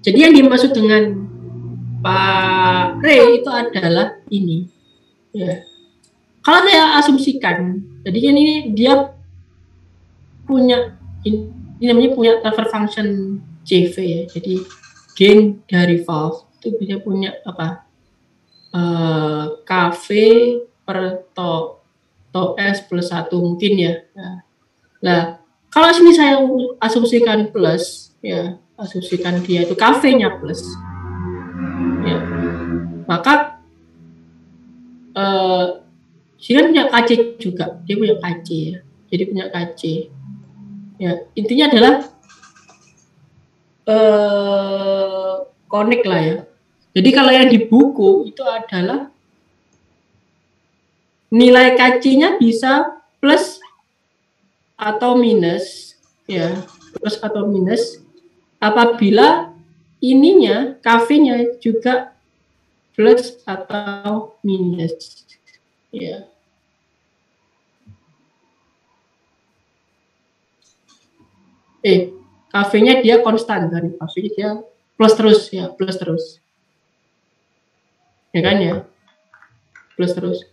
Jadi yang dimaksud dengan Pak Ray itu adalah ini. Ya. Kalau saya asumsikan, jadi ini dia punya ini namanya punya transfer function CV ya. Jadi gain dari valve itu bisa punya apa? KV per tau S plus 1 mungkin ya. Nah, kalau sini saya asumsikan plus ya, asumsikan dia itu KV-nya plus. Ya. Maka dia punya KC juga, dia punya KC ya, jadi punya KC. Ya, intinya adalah connect lah ya. Jadi kalau yang di buku itu adalah nilai KC-nya bisa plus atau minus, ya, plus atau minus. Apabila ininya KV-nya juga plus atau minus, ya. KV-nya dia konstan kan, KV-nya dia plus terus ya, plus terus. Ya kan ya? Plus terus.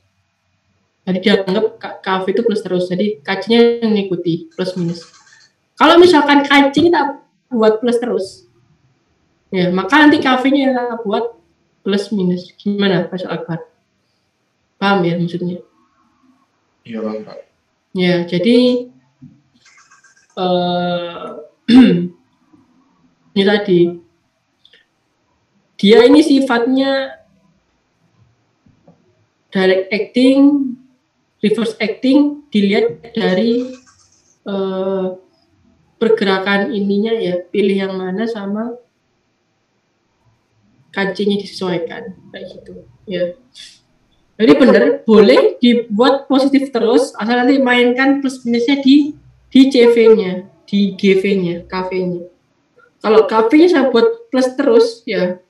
Jadi dia anggap KV itu plus terus. Jadi KC-nya yang mengikuti plus minus. Kalau misalkan KC kita buat plus terus, ya maka nanti KV-nya kita buat plus minus. Gimana Pak Akbar? Paham ya maksudnya? Iya Bang Pak. Ya, jadi ini tadi dia ini sifatnya direct acting, reverse acting dilihat dari pergerakan ininya ya, pilih yang mana sama KC-nya disesuaikan kayak gitu ya. Jadi benar boleh dibuat positif terus asal nanti mainkan plus minusnya di CV-nya, di GV-nya, KV-nya. Kalau KV-nya saya buat plus terus, ya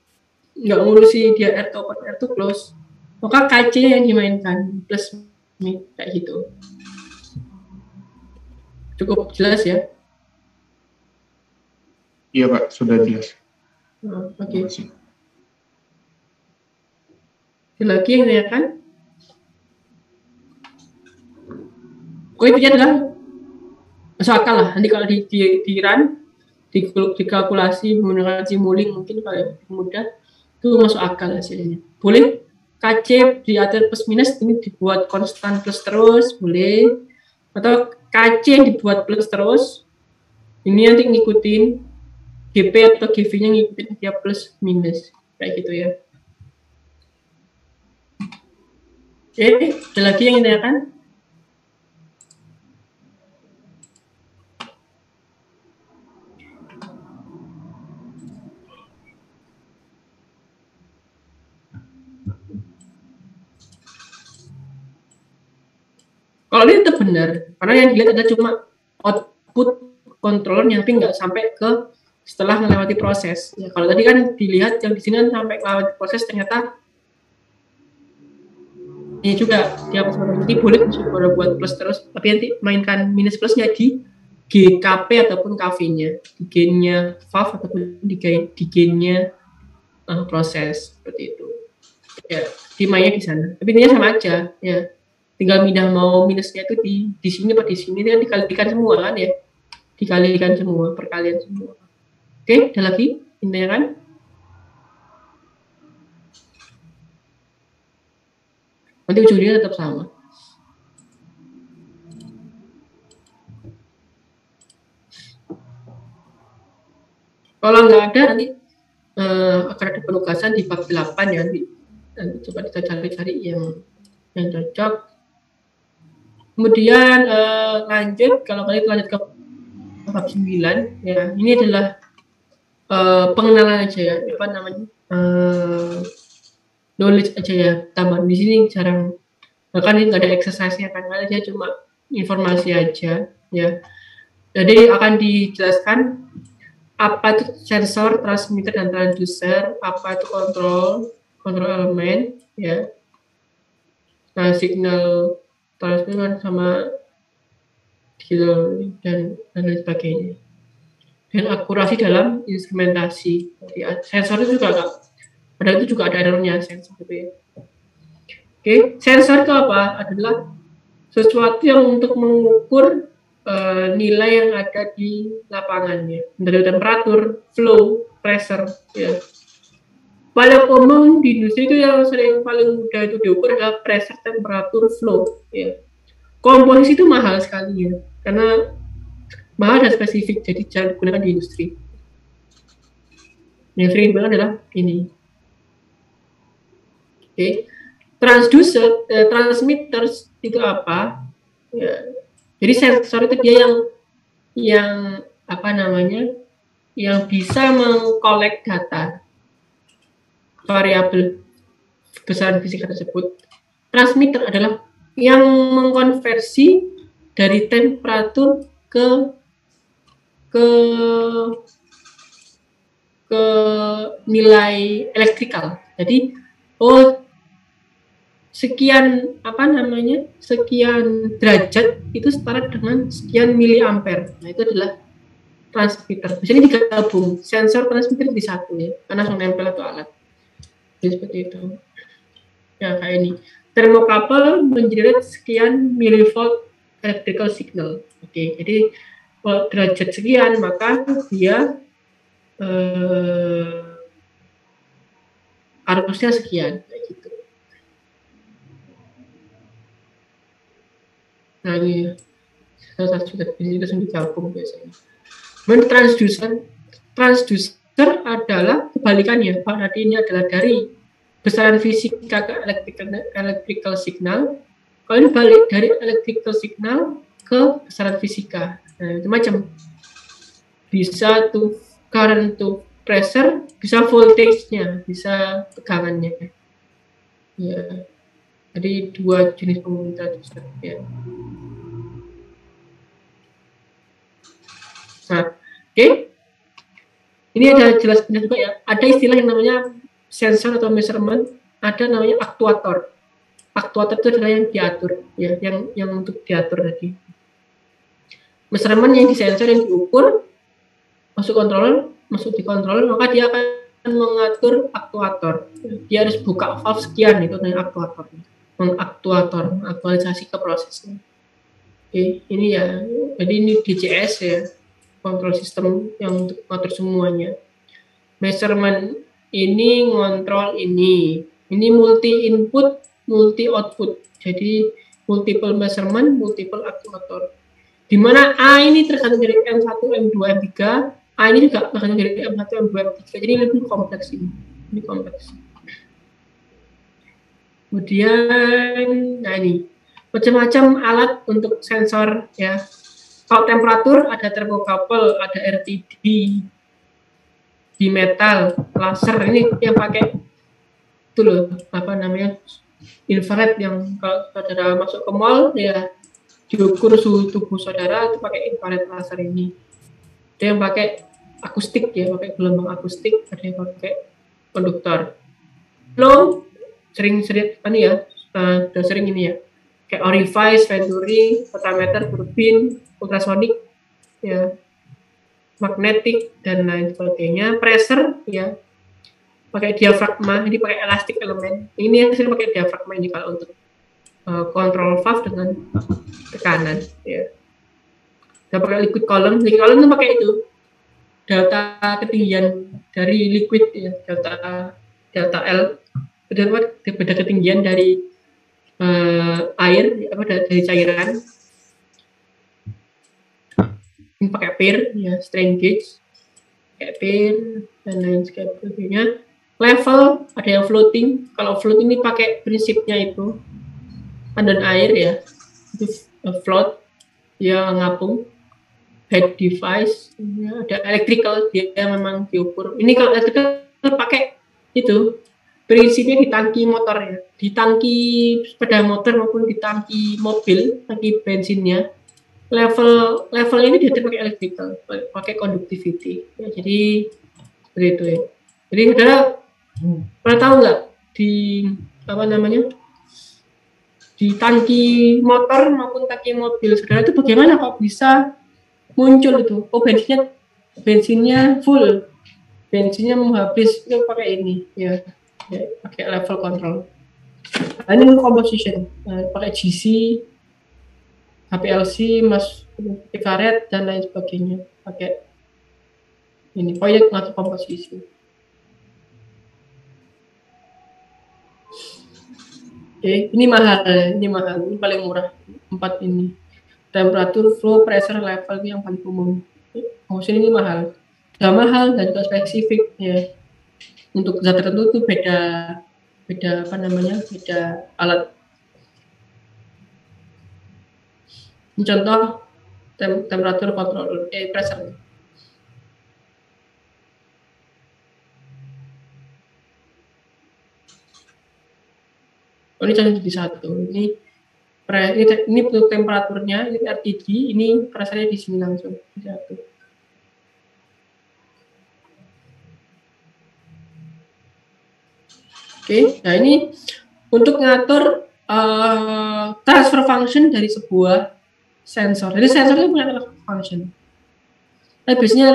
nggak ngurusi dia air to open, air to close, maka KC-nya yang dimainkan plus minus kayak gitu. Cukup jelas ya? Iya Pak, sudah jelas. Oke. lagi yang ditanyakan. Intinya adalah masuk akal lah. Nanti kalau di run, dikalkulasi menggunakan Simulink mungkin kalau yang mudah itu masuk akal hasilnya. Boleh KC diatur plus minus, ini dibuat konstan plus terus, boleh. Atau KC yang dibuat plus terus, ini nanti ngikutin GP atau GV-nya ngikutin dia plus minus, kayak gitu ya. Oke, ada lagi yang ditanyakan? Kalau ini tetap benar, karena yang dilihat ada cuma output controllernya, tapi nggak sampai ke setelah melewati proses. Ya, kalau tadi kan dilihat yang di sini kan sampai melewati proses, ternyata ini juga dia nanti boleh sudah buat plus terus, tapi nanti mainkan minus plusnya di GKP ataupun KV-nya, di gain-nya valve ataupun di gain-nya proses seperti itu. Ya, dimainnya di sana. Tapi intinya sama aja, ya. Tinggal pindah mau minusnya itu di sini apa di sini, kan dikalikan semua kan ya, dikalikan semua, perkalian semua. Oke, ada lagi intinya kan? Nanti ujungnya tetap sama. Kalau nggak ada nanti akan ada penugasan di bab 8 ya, nanti coba kita cari-cari yang cocok. Kemudian lanjut, kalau kalian lanjut ke bab 9 ya, ini adalah pengenalan aja ya, apa namanya, knowledge aja ya, tambahan di sini jarang, bahkan ini nggak ada exercise-nya kan, aja cuma informasi aja ya. Jadi akan dijelaskan apa itu sensor, transmitter dan transducer, apa itu kontrol elemen ya, nah signal transmitter sama dan lain sebagainya, dan akurasi dalam instrumentasi. Jadi sensor itu juga padahal itu juga ada errornya sensor itu ya. Oke, sensor itu apa? Adalah sesuatu yang untuk mengukur nilai yang ada di lapangannya, dari temperatur, flow, pressure ya. Paling umum di industri itu yang sering paling mudah itu diukur adalah pressure, temperatur, flow ya. Komposisi itu mahal sekali ya, karena mahal dan spesifik, jadi jangan digunakan di industri. Yang sering digunakan adalah ini. Oke. Transducer, transmitters itu apa? Ya. Jadi sensor itu dia yang apa namanya, yang bisa mengkolek data variabel besaran fisika tersebut. Transmitter adalah yang mengkonversi dari temperatur ke nilai elektrikal. Jadi sekian apa namanya, sekian derajat itu setara dengan sekian miliampere. Nah, itu adalah transmitter. Di sini digabung sensor transmitter di satu ya, karena langsung nempel atau alat. Jadi seperti itu. Ya kayak ini. Termokabel mengenerate sekian milivolt electrical signal. Oke, jadi kalau derajat sekian maka dia arusnya sekian kayak gitu. Nah ini salah satu ini juga digabung biasanya. Transducer adalah kebalikannya. Tadi ini adalah dari besaran fisika ke electrical signal. Kalau ini balik dari electrical signal ke besaran fisika. Nah, itu macam bisa tuh current to pressure, bisa voltage-nya, bisa tegangannya. Ya. Jadi dua jenis pengumpulan transducer ya. Nah, oke. Ini ada jelasnya juga ya. Ada istilah yang namanya sensor atau measurement, ada namanya aktuator. Aktuator itu adalah yang diatur, ya, yang untuk diatur tadi. Measurement yang disensor, yang diukur, masuk di controller, maka dia akan mengatur aktuator. Dia harus buka valve sekian itu dengan aktuator. Mengaktualisasi ke prosesnya. Oke, ini ya. Jadi ini DCS ya, kontrol sistem yang untuk mengatur semuanya. Measurement ini ngontrol ini. Ini multi input, multi output. Jadi multiple measurement, multiple aktuator. Di mana A ini tergantung dari M1, M2, M3, A ini juga tergantung dari M1, M2, M3. Jadi lebih kompleks ini. Ini kompleks. Kemudian, nah ini macam-macam alat untuk sensor ya. Kalau temperatur ada thermocouple, ada RTD, di metal, laser ini yang pakai itu loh, apa namanya, infrared yang kalau saudara masuk ke mall ya diukur suhu tubuh saudara itu pakai infrared laser ini. Ada yang pakai akustik ya, pakai gelombang akustik, ada yang pakai konduktor. Belum sering-sering ini ya, udah sering ini ya, kayak orifice, venturi, photometer, turbin, ultrasonic, ya, magnetic dan lain sebagainya. Pressure ya, pakai diafragma, ini pakai elastic elemen. Ini yang sering pakai diafragma ini kalau untuk kontrol valve dengan tekanan ya. Dan pakai liquid column itu pakai itu delta ketinggian dari liquid ya, delta L, beda ketinggian dari air apa dari cairan. Ini pakai PIR ya, strain gauge, pakai PIR dan lain sebagainya. Level ada yang floating. Kalau floating ini pakai prinsipnya itu tandon air ya, itu float, dia ngapung. Head device, ya, ada electrical, dia memang diukur. Ini kalau electrical pakai itu prinsipnya di tangki motor ya, di tangki sepeda motor maupun di tangki mobil, tangki bensinnya. Level ini dia pakai electrical, pakai conductivity. Ya, jadi seperti itu ya. Jadi saudara pernah tahu nggak di apa namanya, di tangki motor maupun tangki mobil saudara itu bagaimana kok bisa muncul itu? Oh, bensinnya full, bensinnya mau habis, itu pakai ini ya, pakai level control. Nah, ini composition, pakai GC, HPLC, picaret dan lain sebagainya, pakai ini proyek ngatur komposisi. Oke, ini mahal, ini paling murah, 4 ini. Temperatur, flow, pressure, level ini yang paling umum. Komposisi ini mahal, sudah mahal dan juga spesifik ya. Untuk zat tertentu itu beda apa namanya, beda alat. Ini contoh temperatur kontrol pressure. Oh, ini contoh di satu. Ini untuk temperaturnya, ini RTD, ini pressure-nya di sini langsung di satu. Oke, nah ini untuk ngatur transfer function dari sebuah sensor. Jadi sensor itu punya transfer function. Nah, biasanya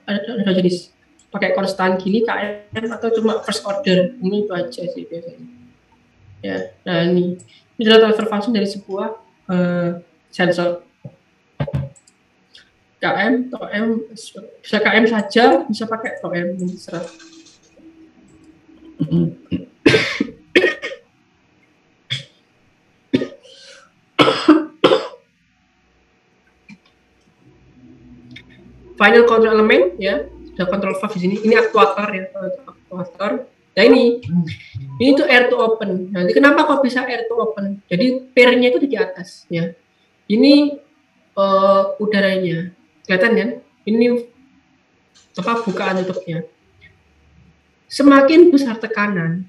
ada jenis pakai konstan gini KM atau cuma first order. Ini itu aja sih biasanya. Ya, nah ini adalah transfer function dari sebuah sensor. KM, TOM, bisa KM saja, bisa pakai TOM, terserah. Final control element ya, sudah control valve di sini. Ini aktuator ya, aktuator. Nah ini tuh air to open. Nanti kenapa kok bisa air to open? Jadi pair-nya itu di atas ya. Ini udaranya, kelihatan kan? Ini apa bukaan tutupnya. Semakin besar tekanan,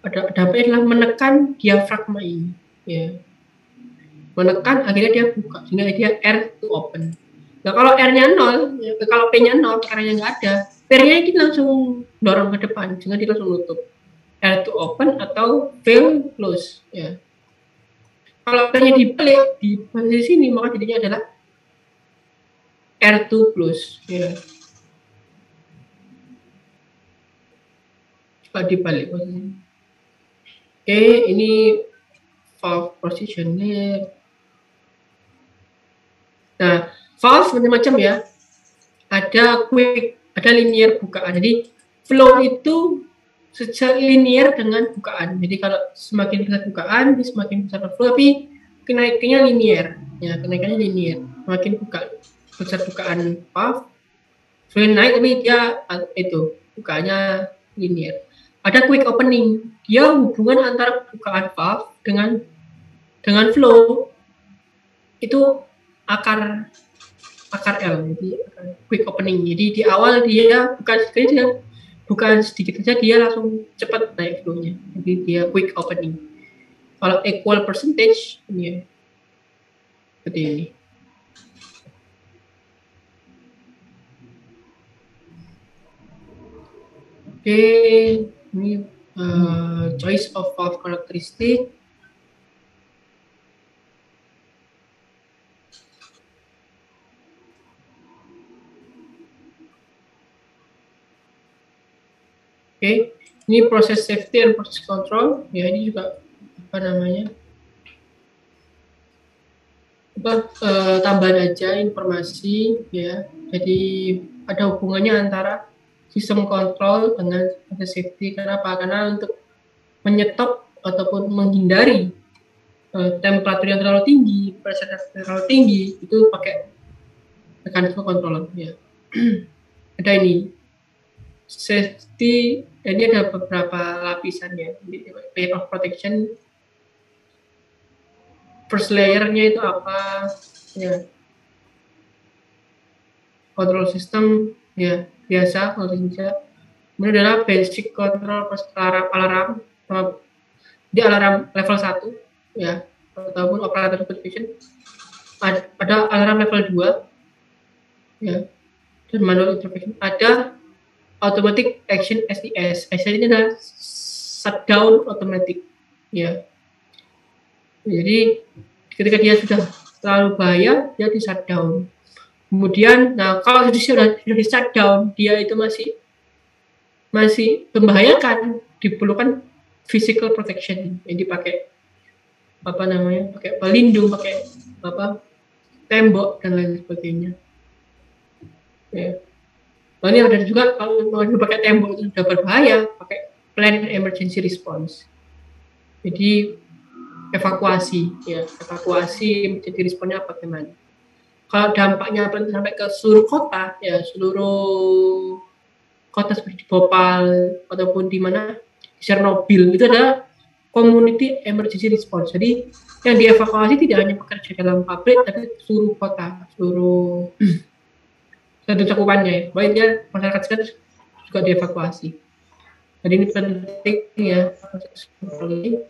dampaknya adalah menekan diafragma ini, ya. Menekan akhirnya dia buka, sehingga dia air to open. Nah kalau R-nya 0, ya, kalau P-nya 0, tekanannya nggak ada, pair-nya ini langsung dorong ke depan, sehingga dia langsung nutup. Air to open atau fail close, ya. Kalau P-nya dibalik di posisi sini, maka jadinya adalah air to close, ya. dibalik posisi. Oke, ini valve positionnya. Nah, valve macam-macam ya. Ada quick, ada linear bukaan. Jadi flow itu secara linear dengan bukaan. Jadi kalau semakin besar bukaan, semakin besar flow, tapi kenaikannya linear. Ya, kenaikannya linear. Semakin besar bukaan valve, flow naik, tapi dia itu bukaannya linear. Ada quick opening, dia hubungan antara bukaan valve dengan flow itu akar L, jadi quick opening. Jadi di awal dia bukan sedikit saja, dia langsung cepat naik flow-nya. Jadi dia quick opening. Kalau equal percentage ini ya, seperti ini. Oke, ini choice of valve characteristic. Oke, ini proses safety and process control. Ya, ini juga apa namanya? Tambahan aja informasi ya. Jadi ada hubungannya antara sistem kontrol dengan proses safety. Kenapa? Karena untuk menyetop ataupun menghindari temperatur yang terlalu tinggi, pressure yang terlalu tinggi, itu pakai mekanisme controller ya. Ada ini safety, ini ada beberapa lapisan ya. Layer of protection, first layernya itu apa ya, control system ya, biasa kalau bisa. Kemudian adalah basic control alarm, di alarm level 1 ya, ataupun operator supervision. Ada alarm level 2 ya, dan manual intervention. Ada automatic action STS. STS ini adalah shutdown automatic ya. Jadi ketika dia sudah terlalu bahaya, dia di shutdown. Kemudian, nah kalau sudah di shutdown, dia itu masih membahayakan, diperlukan physical protection yang dipakai apa namanya, pakai pelindung, pakai apa, tembok dan lain sebagainya. Ya. Nah, ini ada juga kalau mau pakai tembok itu sudah berbahaya, pakai plan emergency response. Jadi evakuasi emergency response-nya bagaimana? Kalau dampaknya sampai ke seluruh kota ya, seluruh kota seperti Bhopal ataupun di mana Chernobyl, itu ada community emergency response. Jadi yang dievakuasi tidak hanya pekerja dalam pabrik, tapi seluruh kota, seluruh satu cakupannya, baik dia masyarakat sekitar juga dievakuasi. Jadi ini penting ya, proses ini.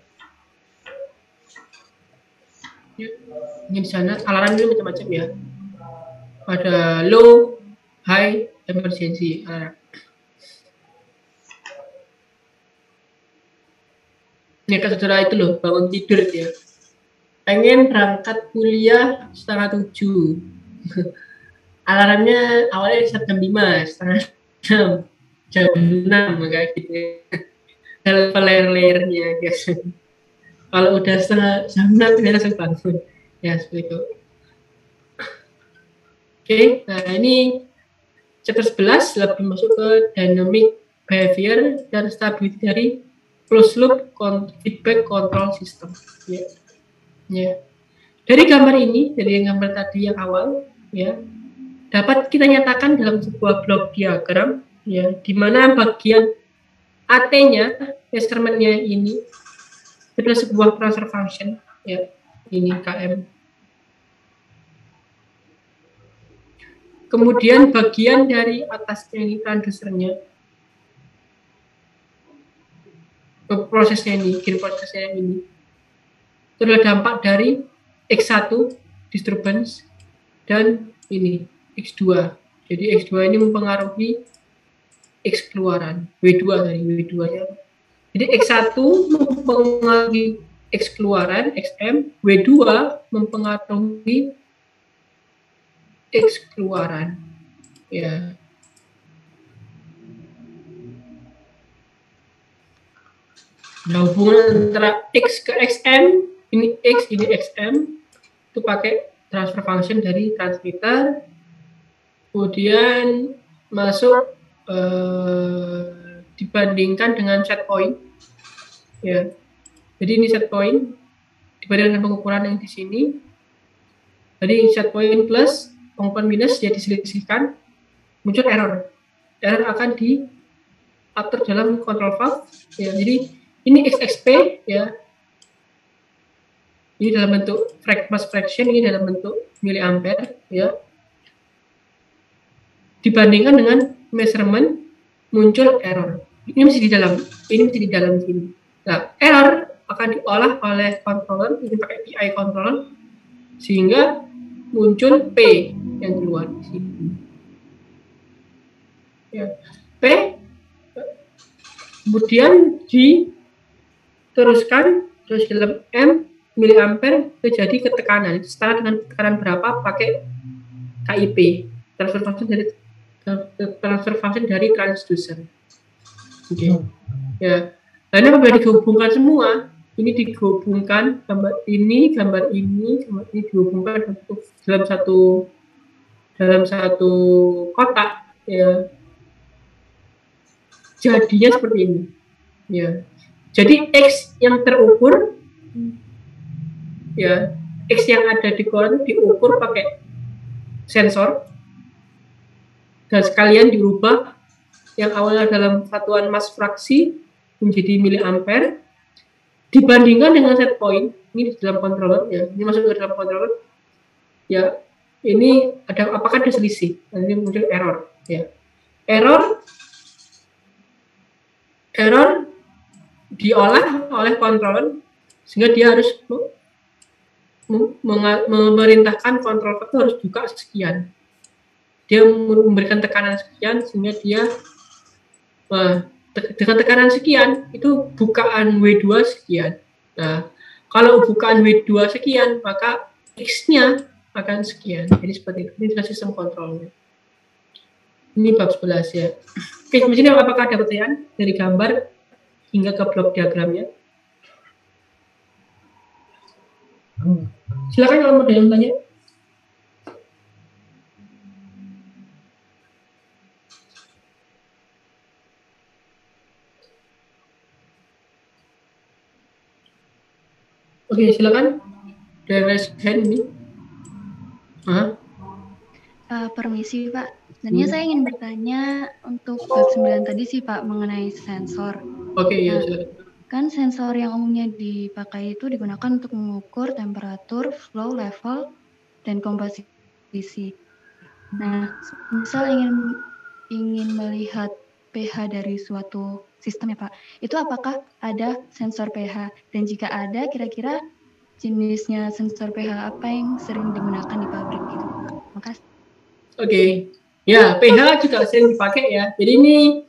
Ini di sana alarm ini macam-macam ya. Ada low, high, emergency alarm. Ya kan saudara itu loh, bangun tidur ya. Pengen berangkat kuliah 6:30. Alarmnya awalnya jam 5, setengah 6, jam 6 kayak gitu. Layer-layernya guys. Kalau udah jam 6 dia langsung bangun. Ya seperti itu. Oke, nah ini chapter 11 lebih masuk ke dynamic behavior dan stability dari closed loop feedback control system. Ya. Ya. Dari gambar ini, dari gambar tadi yang awal, ya, dapat kita nyatakan dalam sebuah blok diagram ya, di mana bagian AT-nya, measurement-nya ini adalah sebuah transfer function ya, ini KM. Kemudian bagian dari atasnya ini transducernya, prosesnya ini, gain prosesnya ini, itu adalah dampak dari X1 disturbance dan ini X2. Jadi X2 ini mempengaruhi X keluaran, W2 dari W2-nya. Jadi X1 mempengaruhi X keluaran, XM, W2 mempengaruhi X keluaran. Ya. Nah, hubungan antara X ke XM, ini X, ini XM, itu pakai transfer function dari transmitter, kemudian masuk dibandingkan dengan set point, ya. Jadi ini set point dibandingkan pengukuran yang di sini. Jadi set point plus pengukuran minus ya diselisihkan, muncul error. Error akan diatur dalam control valve, ya. Jadi ini XXP, ya. Ini dalam bentuk mass fraction, ini dalam bentuk miliampere, ya. Dibandingkan dengan measurement, muncul error. Ini mesti di dalam sini. Nah, error akan diolah oleh controller, ini pakai PI controller, sehingga muncul P yang keluar di sini. Ya. P kemudian diteruskan terus dalam M miliampere terjadi ketekanan. Setara dengan tekanan berapa pakai KIP, transfer function dari transducer. Oke. Ya. Nah, ini apabila digabungkan semua, ini digabungkan gambar ini digabungkan dalam satu kotak, ya. Jadinya seperti ini, ya. Jadi X yang terukur, ya, X yang ada di koran diukur pakai sensor dan sekalian dirubah yang awalnya dalam satuan mass fraksi menjadi miliampere dibandingkan dengan set point ini di dalam controller, ya. Ini masuk ke dalam controller, ya. Ini apakah ada selisih? Nanti muncul error, ya. Error diolah oleh controller sehingga dia harus memerintahkan controller itu harus buka sekian. Dia memberikan tekanan sekian sehingga dia dengan tekanan sekian itu bukaan W2 sekian. Nah, kalau bukaan W2 sekian maka X-nya akan sekian. Jadi seperti itu. Ini adalah sistem kontrolnya. Ini bab 11, ya. Oke, di sini apakah ada pertanyaan dari gambar hingga ke blok diagramnya? Silakan kalau mau ada yang tanya. Oke, silakan. Dari raise hand ini. Permisi Pak, sebenarnya saya ingin bertanya untuk bab 9 tadi sih Pak mengenai sensor. Oke, ya silakan. Kan sensor yang umumnya dipakai itu digunakan untuk mengukur temperatur, flow, level, dan komposisi. Nah, misal ingin melihat pH dari suatu sistem ya Pak, itu apakah ada sensor pH? Dan jika ada, kira-kira jenisnya sensor pH apa yang sering digunakan di pabrik gitu? Makasih. Oke, ya pH juga sering dipakai, ya. Jadi ini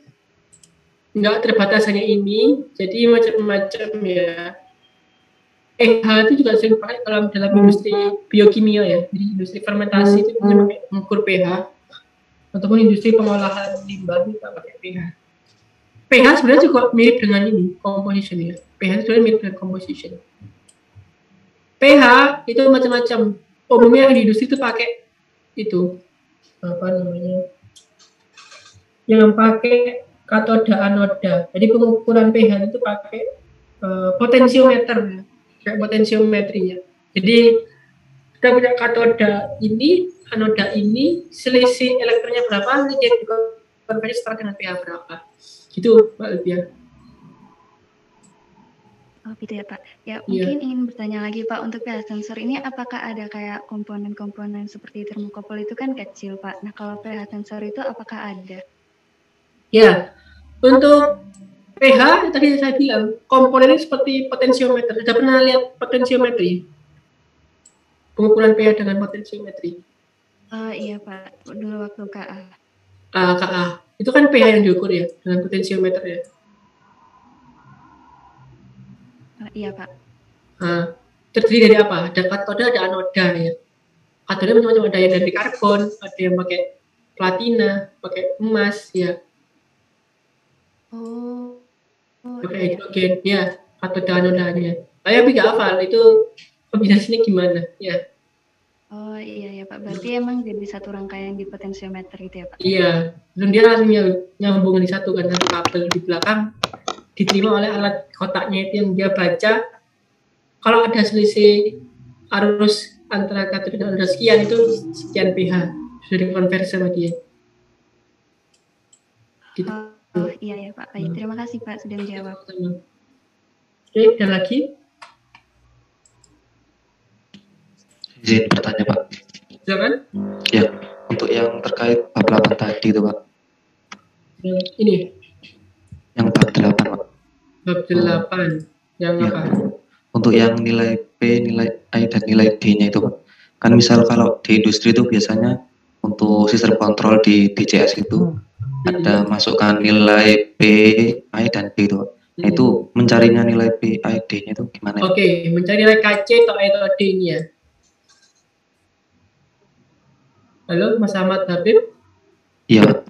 nggak terbatas hanya ini, jadi macam-macam, ya. pH itu juga sering dipakai dalam industri biokimia, ya. Jadi industri fermentasi itu bisa pakai mengukur pH, ataupun industri pengolahan limbah kita pakai pH. pH sebenarnya juga mirip dengan ini composition, ya. pH sebenarnya mirip dengan composition. pH itu macam-macam. Umumnya di industri itu pakai itu apa namanya, yang pakai katoda anoda. Jadi pengukuran pH itu pakai potensiometer, kayak potensiometri, ya. Jadi kita punya katoda ini, anoda ini, selisih elektronnya berapa, nanti dia dikonversi setara dengan pH berapa. Gitu, Mbak Livia. Oh gitu ya Pak. Ya mungkin ingin bertanya lagi Pak, untuk pH sensor ini apakah ada kayak komponen-komponen seperti termokopol itu kan kecil Pak. Nah kalau pH sensor itu apakah ada? Ya, untuk pH tadi saya bilang komponennya seperti potensiometer. Sudah pernah lihat potensiometri? Pengukuran pH dengan potensiometri? Iya Pak, dulu waktu KA. KA itu kan pH yang diukur, ya, dengan potensiometer, ya. Iya Pak. Terdiri dari apa? Ada katoda, ada anoda, ya. Katoda macam-macam, ada yang dari karbon, ada yang pakai platina, pakai emas, ya. Oh pakai hidrogen, ya. katoda anodanya. Saya tapi nggak hafal itu kombinasinya gimana ya. Oh iya ya Pak, berarti emang jadi satu rangkaian di potensiometer gitu ya Pak? Iya, dan dia langsung nyambungin di satu kan, satu kabel di belakang diterima oleh alat kotaknya itu yang dia baca. Kalau ada selisih arus antara katoda dan anoda sekian itu sekian pH sudah dikonversi sama dia. Gitu. Oh iya ya Pak, baik. Terima kasih Pak sudah menjawab. Oke, ada lagi? Izin bertanya Pak. Silakan. Ya, untuk yang terkait bab 8 tadi itu Pak. Ini. Yang bab 8 Pak. Bab 8. Yang ya. apa? Untuk yang nilai P, nilai I, dan nilai D-nya itu Pak. Kan misal kalau di industri itu biasanya untuk sistem kontrol di DCS itu ada masukkan nilai P, I, dan D itu Pak. Nah, itu mencarinya nilai P, I, D-nya itu gimana? Oke, mencari nilai KC atau I atau D ini ya. Halo, Mas Ahmad Habib? Iya.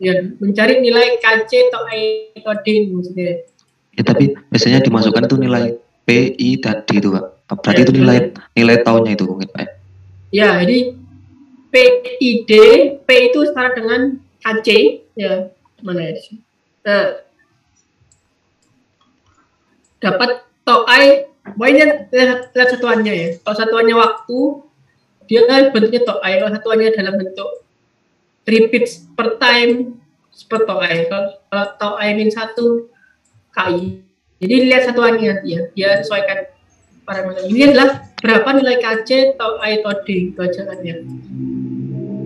Ya, mencari nilai KC atau I atau D maksudnya. Ya, tapi biasanya dimasukkan itu nilai P, I, dan D itu Pak. Berarti ya, itu nilai tahunnya itu mungkin Pak. Ya, jadi P, I, D, P itu setara dengan KC, ya, mana ya? Nah, dapat tau I, pokoknya lihat satuannya ya. Kalau satuannya waktu, dia kan bentuknya tau I, kalau satuannya dalam bentuk repeats per time per tau I. Kalau tau I min 1 KI. Jadi lihat satuannya dia sesuaikan parameter. Ini adalah berapa nilai KC tau I atau D bacaannya.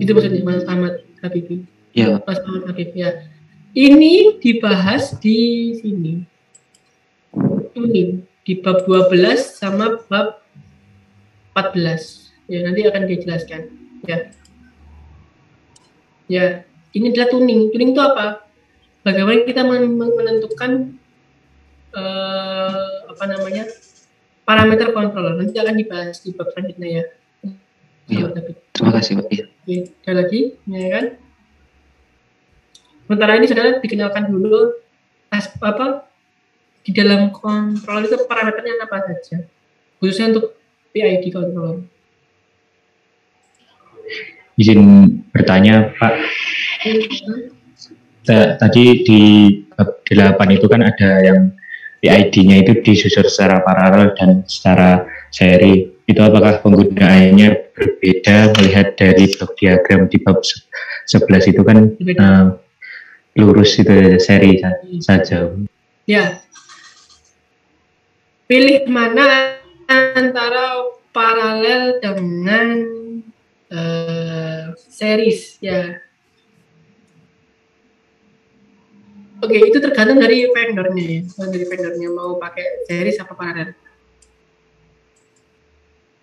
Itu maksudnya Mas Ahmad Habib. Iya. Mas Ahmad Habib ya. Ini dibahas di sini. Ini di bab 12 sama bab 14. Ya, nanti akan dijelaskan. Ya. Ya, ini adalah tuning. Tuning itu apa? Bagaimana kita menentukan parameter kontrol. Nanti akan dibahas di bab selanjutnya ya. Iya. Terima kasih Pak. Iya. Oke, ada lagi, ya kan? Sementara ini saudara dikenalkan dulu di dalam kontrol itu parameternya apa saja, khususnya untuk PID kontrol. Izin bertanya Pak, tadi di bab 8 itu kan ada yang PID-nya itu disusun secara paralel dan secara seri. Itu apakah penggunaannya berbeda melihat dari blok diagram di bab 11 itu kan lurus itu seri saja. Ya. Pilih mana antara paralel dengan series ya. Oke, itu tergantung dari vendornya ya. Dari vendornya mau pakai series apa paralel.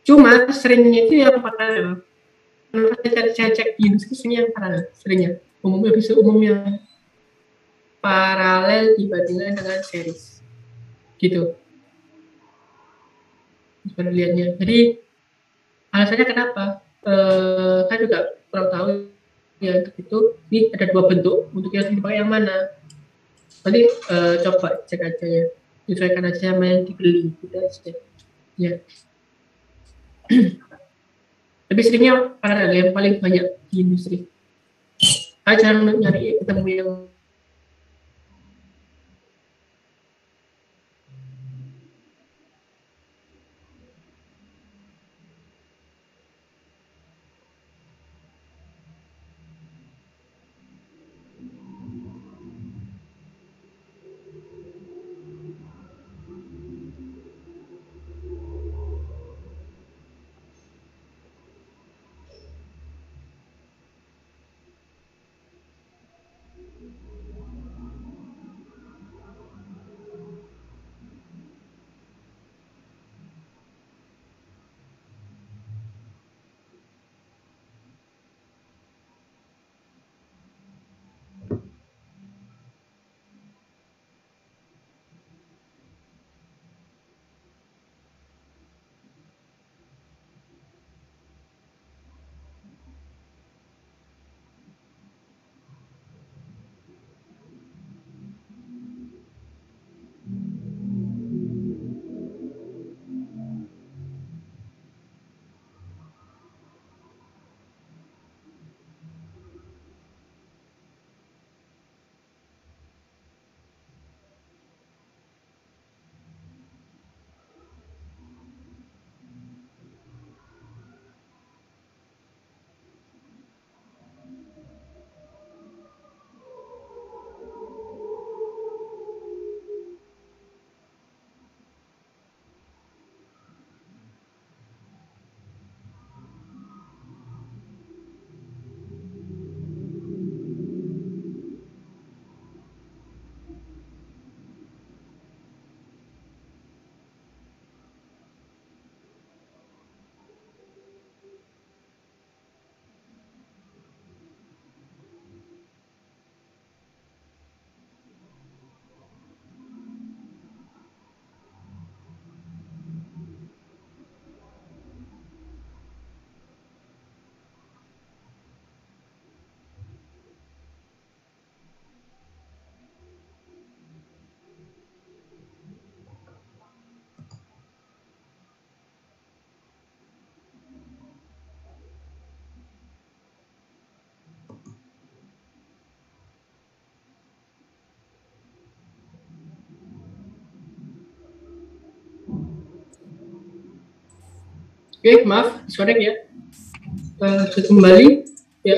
Cuma seringnya itu yang paralel. Saya cek di industri yang paralel seringnya. Umumnya paralel dibandingkan dengan series. Gitu. Seperti lihatnya. Jadi alasannya kenapa? Saya juga kurang tahu ya untuk itu. Ini ada dua bentuk. Untuk yang dipakai yang mana? Nanti coba cek aja ya. Sesuaikan aja sama yang dibeli. Gitu aja. Ya. Tapi seringnya paralel yang paling banyak di industri. Saya jarang nyari ketemu yang Oke, maaf, disconnect ya. Kembali ya.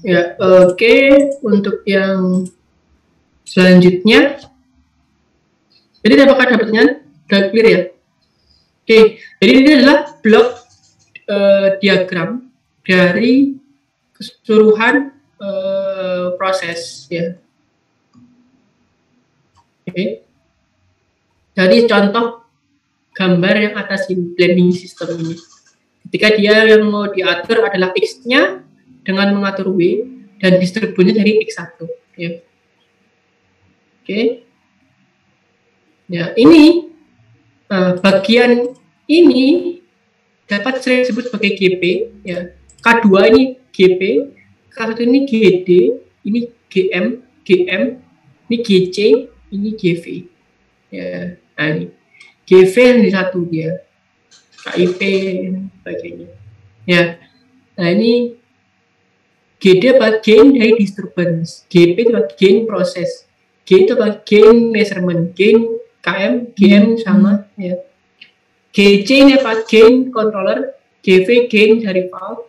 Ya, oke. Untuk yang selanjutnya, jadi apakah ada pertanyaan? Sudah clear ya? Oke, jadi ini adalah blok diagram dari keseluruhan proses ya. Oke. Jadi contoh gambar yang atas blending system ini. Ketika dia yang mau diatur adalah X-nya dengan mengatur W dan distribusinya dari X1 ya. Oke. Ya, ini bagian ini dapat sering disebut sebagai GP ya. K2 ini GP, K1 ini GD, ini GM, ini GC, ini GV. Ya, nah ini GV yang di satu dia, KIP dan sebagainya. Ya, nah ini GD bagian dari disturbance, GP itu bagian proses, G itu bagian measurement, gain KM, GM sama ya. GC ini bagian controller, GV gain dari valve,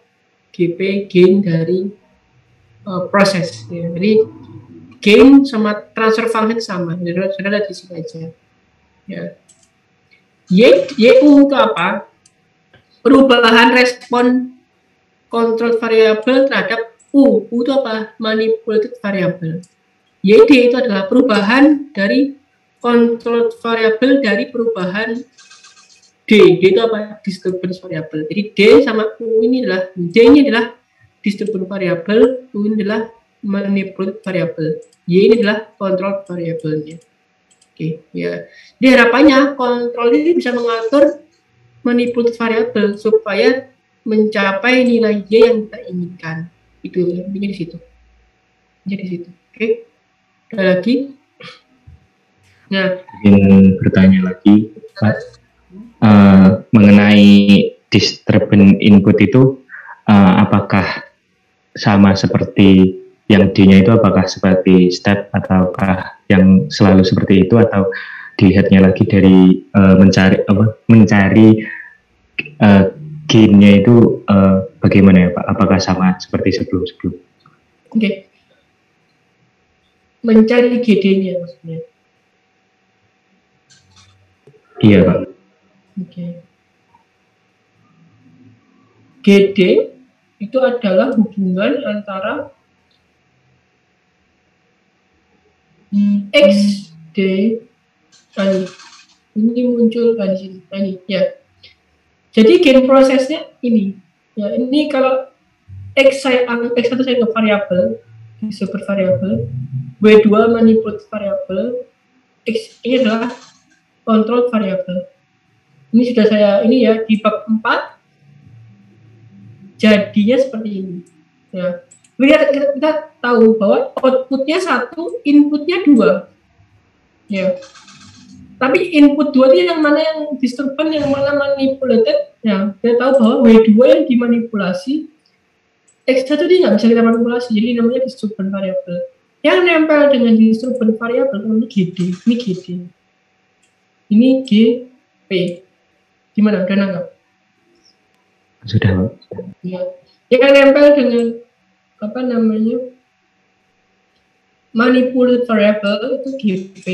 GP gain dari proses. Ya. Jadi gain sama transfer function sama, jadi sudah di sini aja. Ya. YU itu apa? Perubahan respon control variable terhadap U. U itu apa? Manipulated variable. YD itu adalah perubahan dari control variable dari perubahan D. D itu apa? Disturbance variable. Jadi D sama U ini adalah, D ini adalah disturbance variable, U ini adalah manipulated variable. Y ini adalah control variable-nya. Oke, ya. Jadi harapannya kontrol ini bisa mengatur manipulated variable supaya mencapai nilai Y yang kita inginkan. Itu intinya di situ. Jadi di situ. Oke. Ada lagi? Nah, ingin bertanya lagi, Pak, mengenai disturbance input itu apakah sama seperti yang D-nya itu, apakah seperti step ataukah yang selalu seperti itu, atau dilihatnya lagi dari mencari gain-nya itu bagaimana ya Pak? Apakah sama seperti sebelum-sebelum? Oke. Mencari GD-nya maksudnya. Iya Pak. Oke. GD itu adalah hubungan antara X, D, ini muncul di sini, ini ya. Jadi gain prosesnya ini, ya ini kalau X saya anggap variabel, super variabel, W2 manipulated variabel, X ini adalah control variabel. Ini sudah saya ini ya di bab 4 jadinya seperti ini, ya. Kita tahu bahwa outputnya 1, inputnya 2. Ya. Tapi input 2 ini yang mana yang disturbance, yang mana manipulated. Ya, kita tahu bahwa W2 yang dimanipulasi, X1 ini nggak bisa kita manipulasi, jadi namanya disturbance variable. Yang nempel dengan disturbance variable namanya GD. Ini GD. Ini GP. Gimana? Udah nangkap? Sudah. Ya. Yang nempel dengan apa namanya manipulated variable itu GP,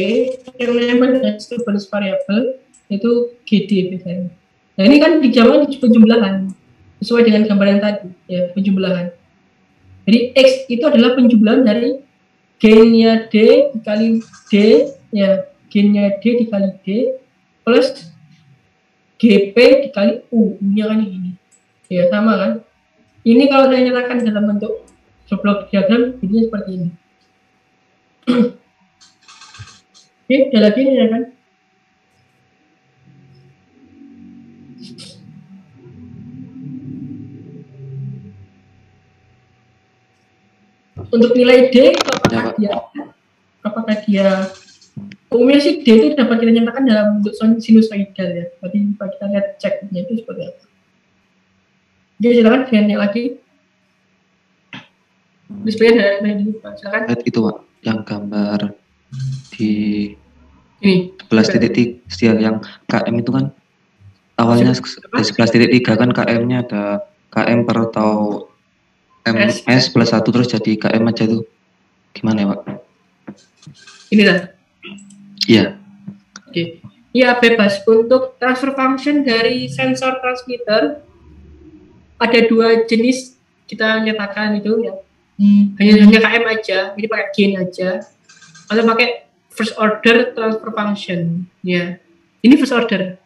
yang nempel dengan disturbance variable itu GD biasanya. Nah ini kan dijawab di penjumlahan sesuai dengan gambaran tadi ya, penjumlahan. Jadi X itu adalah penjumlahan dari gainnya D dikali D ya, gainnya D dikali D plus GP dikali U, nya kan ini ya, sama kan. Ini kalau saya nyatakan dalam bentuk blok diagram jadinya seperti ini. Oke, ada lagi nih ya kan? Untuk nilai D, apakah dia umumnya sih D itu dapat kita nyatakan dalam bentuk sinusoidal ya. Berarti kita lihat ceknya itu seperti apa. Oke, silakan yang lagi. Display dari silakan. Itu Pak, yang gambar di ini 11 titik yang KM itu kan awalnya di 11.3 kan KM-nya ada KM per atau MS plus 1 terus jadi KM aja tuh. Gimana ya, Pak? Inilah. Iya. Oke. Ya, bebas. Untuk transfer function dari sensor transmitter ada 2 jenis kita nyatakan itu ya. Hanya KM aja, jadi pakai gain aja. Atau pakai first order transfer function ya. Ini first order.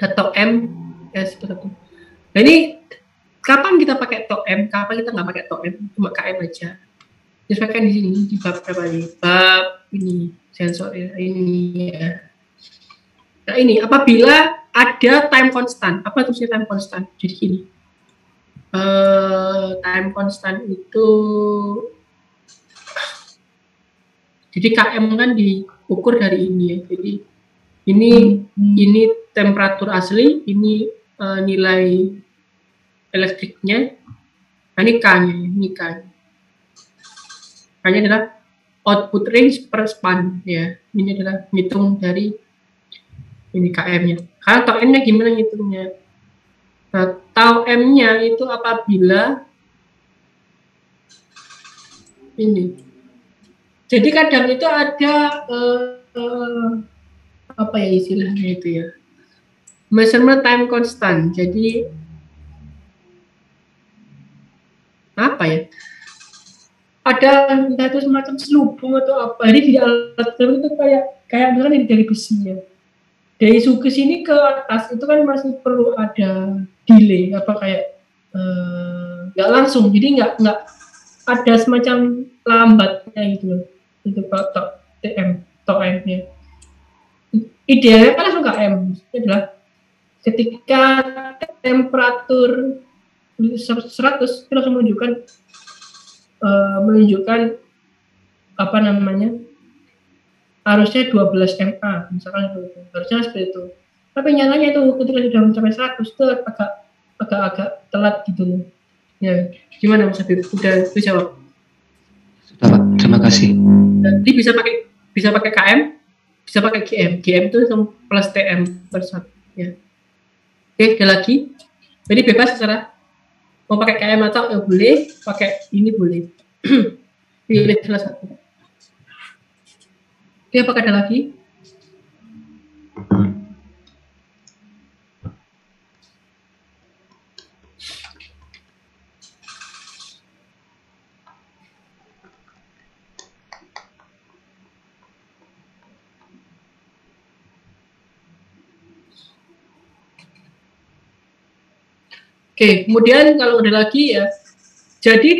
Data M ya seperti itu. Nah, ini kapan kita pakai TOM, kapan kita nggak pakai TOM, cuma KM aja. Disesuaikan di sini di bab berapa nih? Bab ini sensor ya, ini ya. Nah, ini apabila ada time constant, apa tulisnya time constant? Jadi gini, time constant itu, jadi KM kan diukur dari ini ya. Jadi ini temperatur asli, ini nilai elektriknya, nah ini K-nya, ini K-nya. K-nya adalah output range per span ya. Ini adalah hitung dari ini KM-nya. Kalau tau M-nya gimana ngitungnya? Nah, tau M-nya itu apabila ini. Jadi kadang itu ada apa ya istilahnya itu ya? Measurement time constant. Jadi apa ya? Ada entah itu semacam selubung atau apa. Jadi di alat itu kayak misalnya dari besi ya. Dari suku sini ke atas itu kan masih perlu ada delay apa kayak nggak langsung, jadi nggak ada semacam lambatnya gitu loh. Itu kalau TM nya idealnya kan langsung KM. Itu adalah ketika temperatur 100 itu langsung menunjukkan apa namanya, harusnya 12 MA misalkan itu, harusnya seperti itu. Tapi nyatanya itu ketika sudah mencapai 100 itu agak telat gitu loh. Ya, gimana Mas Habib? Udah jawab? Sudah Pak, terima kasih. Jadi bisa pakai KM, bisa pakai GM. GM itu plus TM per 1 ya. Oke, ada lagi. Jadi bebas secara mau pakai KM atau ya boleh, pakai ini boleh. Pilih salah satu. Oke, apakah ada lagi? Oke, kemudian kalau ada lagi ya, jadi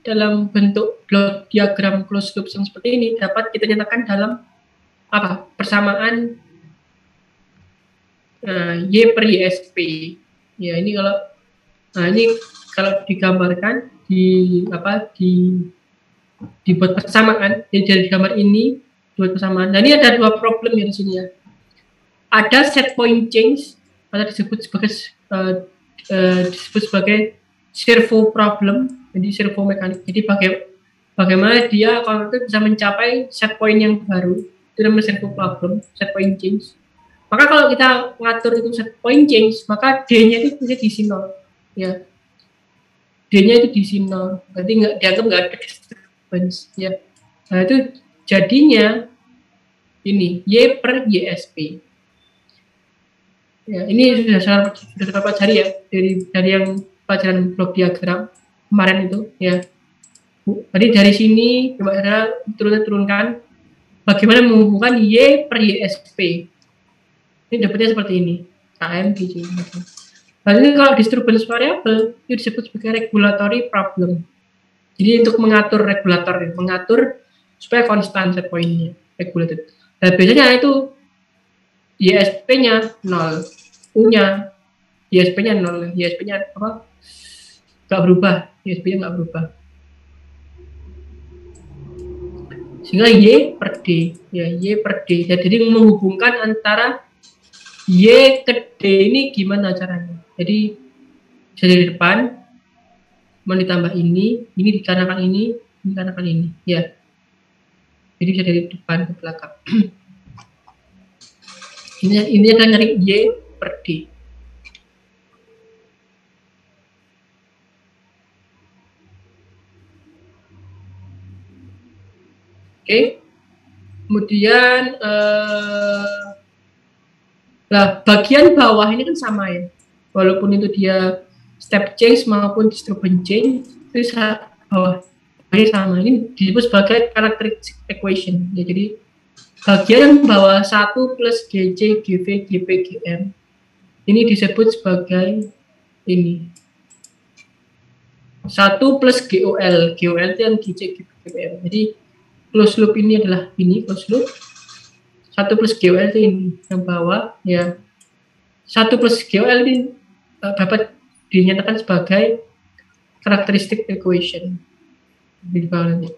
dalam bentuk blok diagram closed loop yang seperti ini dapat kita nyatakan dalam apa? Persamaan Y per YSP. Ya, ini kalau digambarkan dibuat persamaan, jadi dari gambar ini dibuat persamaan. Dan ini ada 2 problem ya di sini ya. Ada set point change atau disebut sebagai servo problem, jadi servo mekanik. Jadi bagaimana dia kalau itu bisa mencapai set point yang baru, itu namanya servo problem, set point change. Maka kalau kita mengatur itu set point change, maka D-nya itu bisa diisi 0 ya. D-nya itu diisi 0, berarti dianggap nggak ada disturbance ya. Nah, itu jadinya ini Y per YSP. Ya, ini sudah saya pelajari ya dari yang pelajaran blok diagram kemarin itu ya. Jadi dari sini coba saya turunkan bagaimana menghubungkan Y per YSP. Ini dapatnya seperti ini, KM gitu. Lalu ini kalau disturbance variable itu disebut sebagai regulatory problem. Jadi untuk mengatur mengatur supaya konstan set point-nya, regulated. Dan biasanya itu YSP-nya 0, U-nya YSP-nya 0, YSP-nya apa? Nggak berubah, YSP-nya nggak berubah. Sehingga Y per D, ya Y per D. Jadi menghubungkan antara Y ke D ini gimana caranya? Jadi bisa dari depan, mau ditambah ini dikarenakan ini dikarenakan ini, ya. Jadi bisa dari depan ke belakang. Ini adalah nyari Y per D. Oke. Kemudian nah, bagian bawah ini kan sama ya. Walaupun itu dia step change maupun disturbance change, itu bawah ini sama. Ini disebut sebagai characteristic equation. Ya, jadi bagian yang bawah 1 plus GC, GV, GP, GM ini disebut sebagai ini 1 plus GOL. GOL itu yang GC, GP, GM. Jadi close loop ini adalah ini close loop. 1 plus GOL itu ini yang bawah ya. 1 plus GOL ini dapat dinyatakan sebagai characteristic equation di bawah nanti.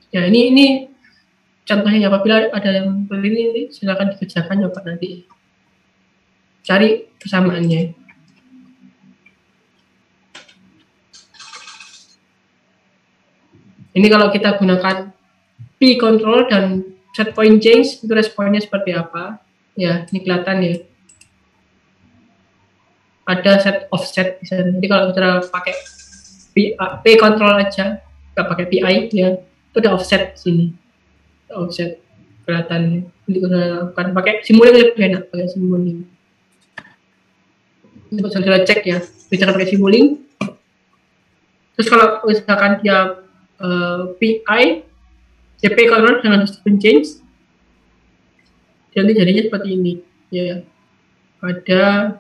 Ya ini contohnya apabila ada yang ini silakan dikerjakan ya Pak nanti. Cari persamaannya. Ini kalau kita gunakan P control dan set point change, itu responnya seperti apa? Ya, ini kelihatan ya. Ada set offset di sana. Jadi kalau kita pakai P control aja, nggak pakai PI ya, itu ada offset di sini. Offset kelihatan. Jadi kalau lakukan pakai simulink lebih enak, pakai simulink. Ini bisa cek ya, bisa pakai simulink. Terus kalau misalkan dia PI, CP control dengan disturbance change, jadi jadinya seperti ini, ya. Ada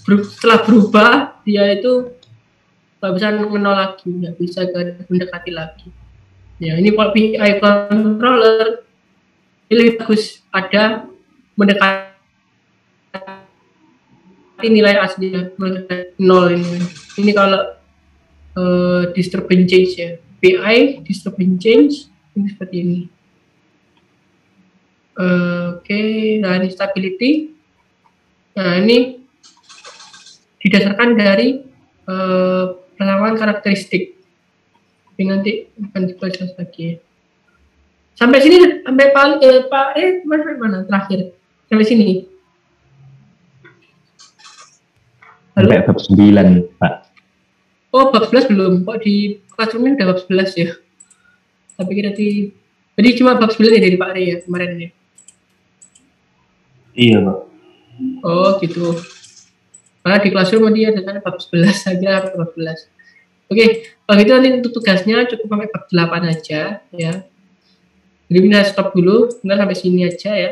setelah berubah dia itu nggak bisa menol lagi, nggak bisa mendekati lagi. Ya ini kalau PI controller ini lebih bagus, ada mendekati nilai aslinya nol ini. Ini kalau disturbance change ya, PI disturbance change ini seperti ini. Oke, nah ini stability. Nah ini didasarkan dari persamaan karakteristik. Ini nanti akan dibahas lagi. Sampai sini, sampai Pak mana terakhir? Sampai sini. Sampai bab 9, Pak. Oh, bab 11 belum. Kok di classroom-nya udah bab 11 ya? Tapi kira jadi cuma bab 9 ya dari Pak Re ya kemarin ya? Iya, Pak. Oh, gitu. Karena di classroom dia ada bab 11 saja, bab 11. Oke, kalau gitu nanti untuk tugasnya cukup sampai bab 8 aja ya. Jadi kita stop dulu, kita sampai sini aja ya.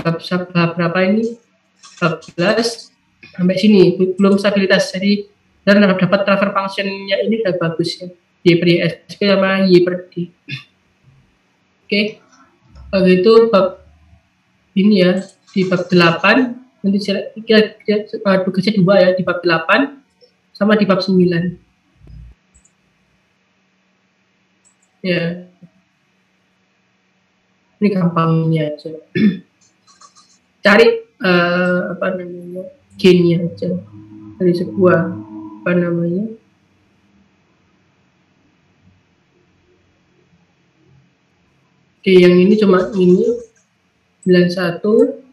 Bab berapa ini? Bab 11 sampai sini, belum stabilitas. Jadi dan dapat transfer function-nya ini sudah bagus ya. Y per SP sama Y per D. Oke. Kalau gitu bab ini ya, di bab 8 nanti kita tugasnya 2 ya, di bab 8 sama di bab 9. Ya. Ini gampang ini aja. Cari apa namanya? Gain-nya aja. Dari sebuah apa namanya? Oke, yang ini cuma ini 91,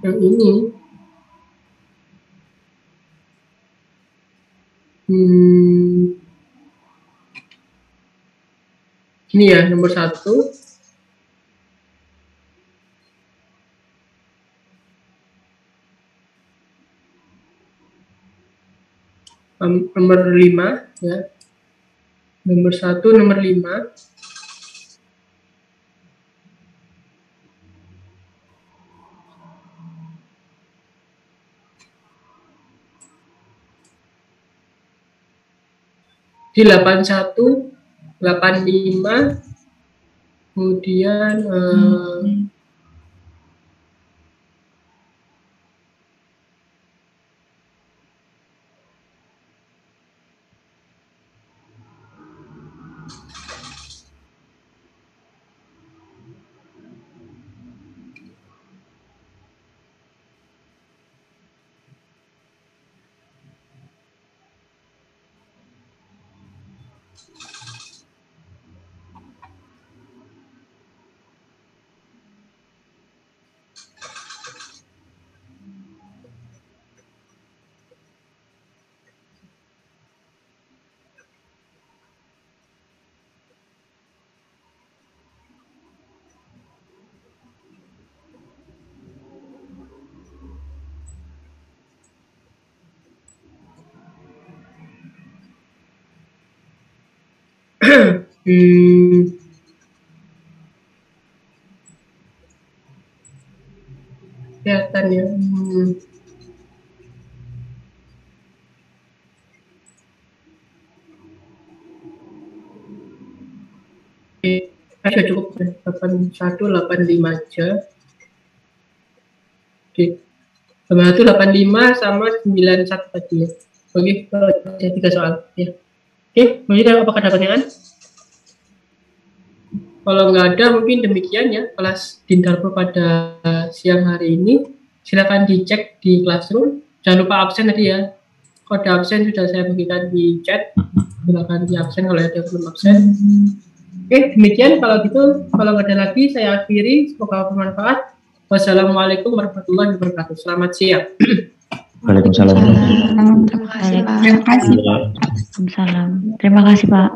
yang ini ini ya nomor 1, nomor 5 ya, nomor 1, nomor 5. Di 81, 85, kemudian Kelihatan ya. Oke, sudah cukup 8185 aja. Oke. Sama itu 85 sama 91 tadi ya. Oke, ada 3 soal ya. Oke, mungkin apakah ada pertanyaan? Kalau nggak ada, mungkin demikian ya kelas Dindarpo pada siang hari ini. Silakan dicek di Classroom. Jangan lupa absen tadi ya. Kode absen sudah saya bagikan di chat. Silakan di absen kalau ada yang belum absen. Oke, demikian kalau gitu. Kalau nggak ada lagi, saya akhiri. Semoga bermanfaat. Wassalamualaikum warahmatullahi wabarakatuh. Selamat siang. Waalaikumsalam. Terima kasih Pak. Terima kasih. Waalaikumsalam. Terima kasih Pak.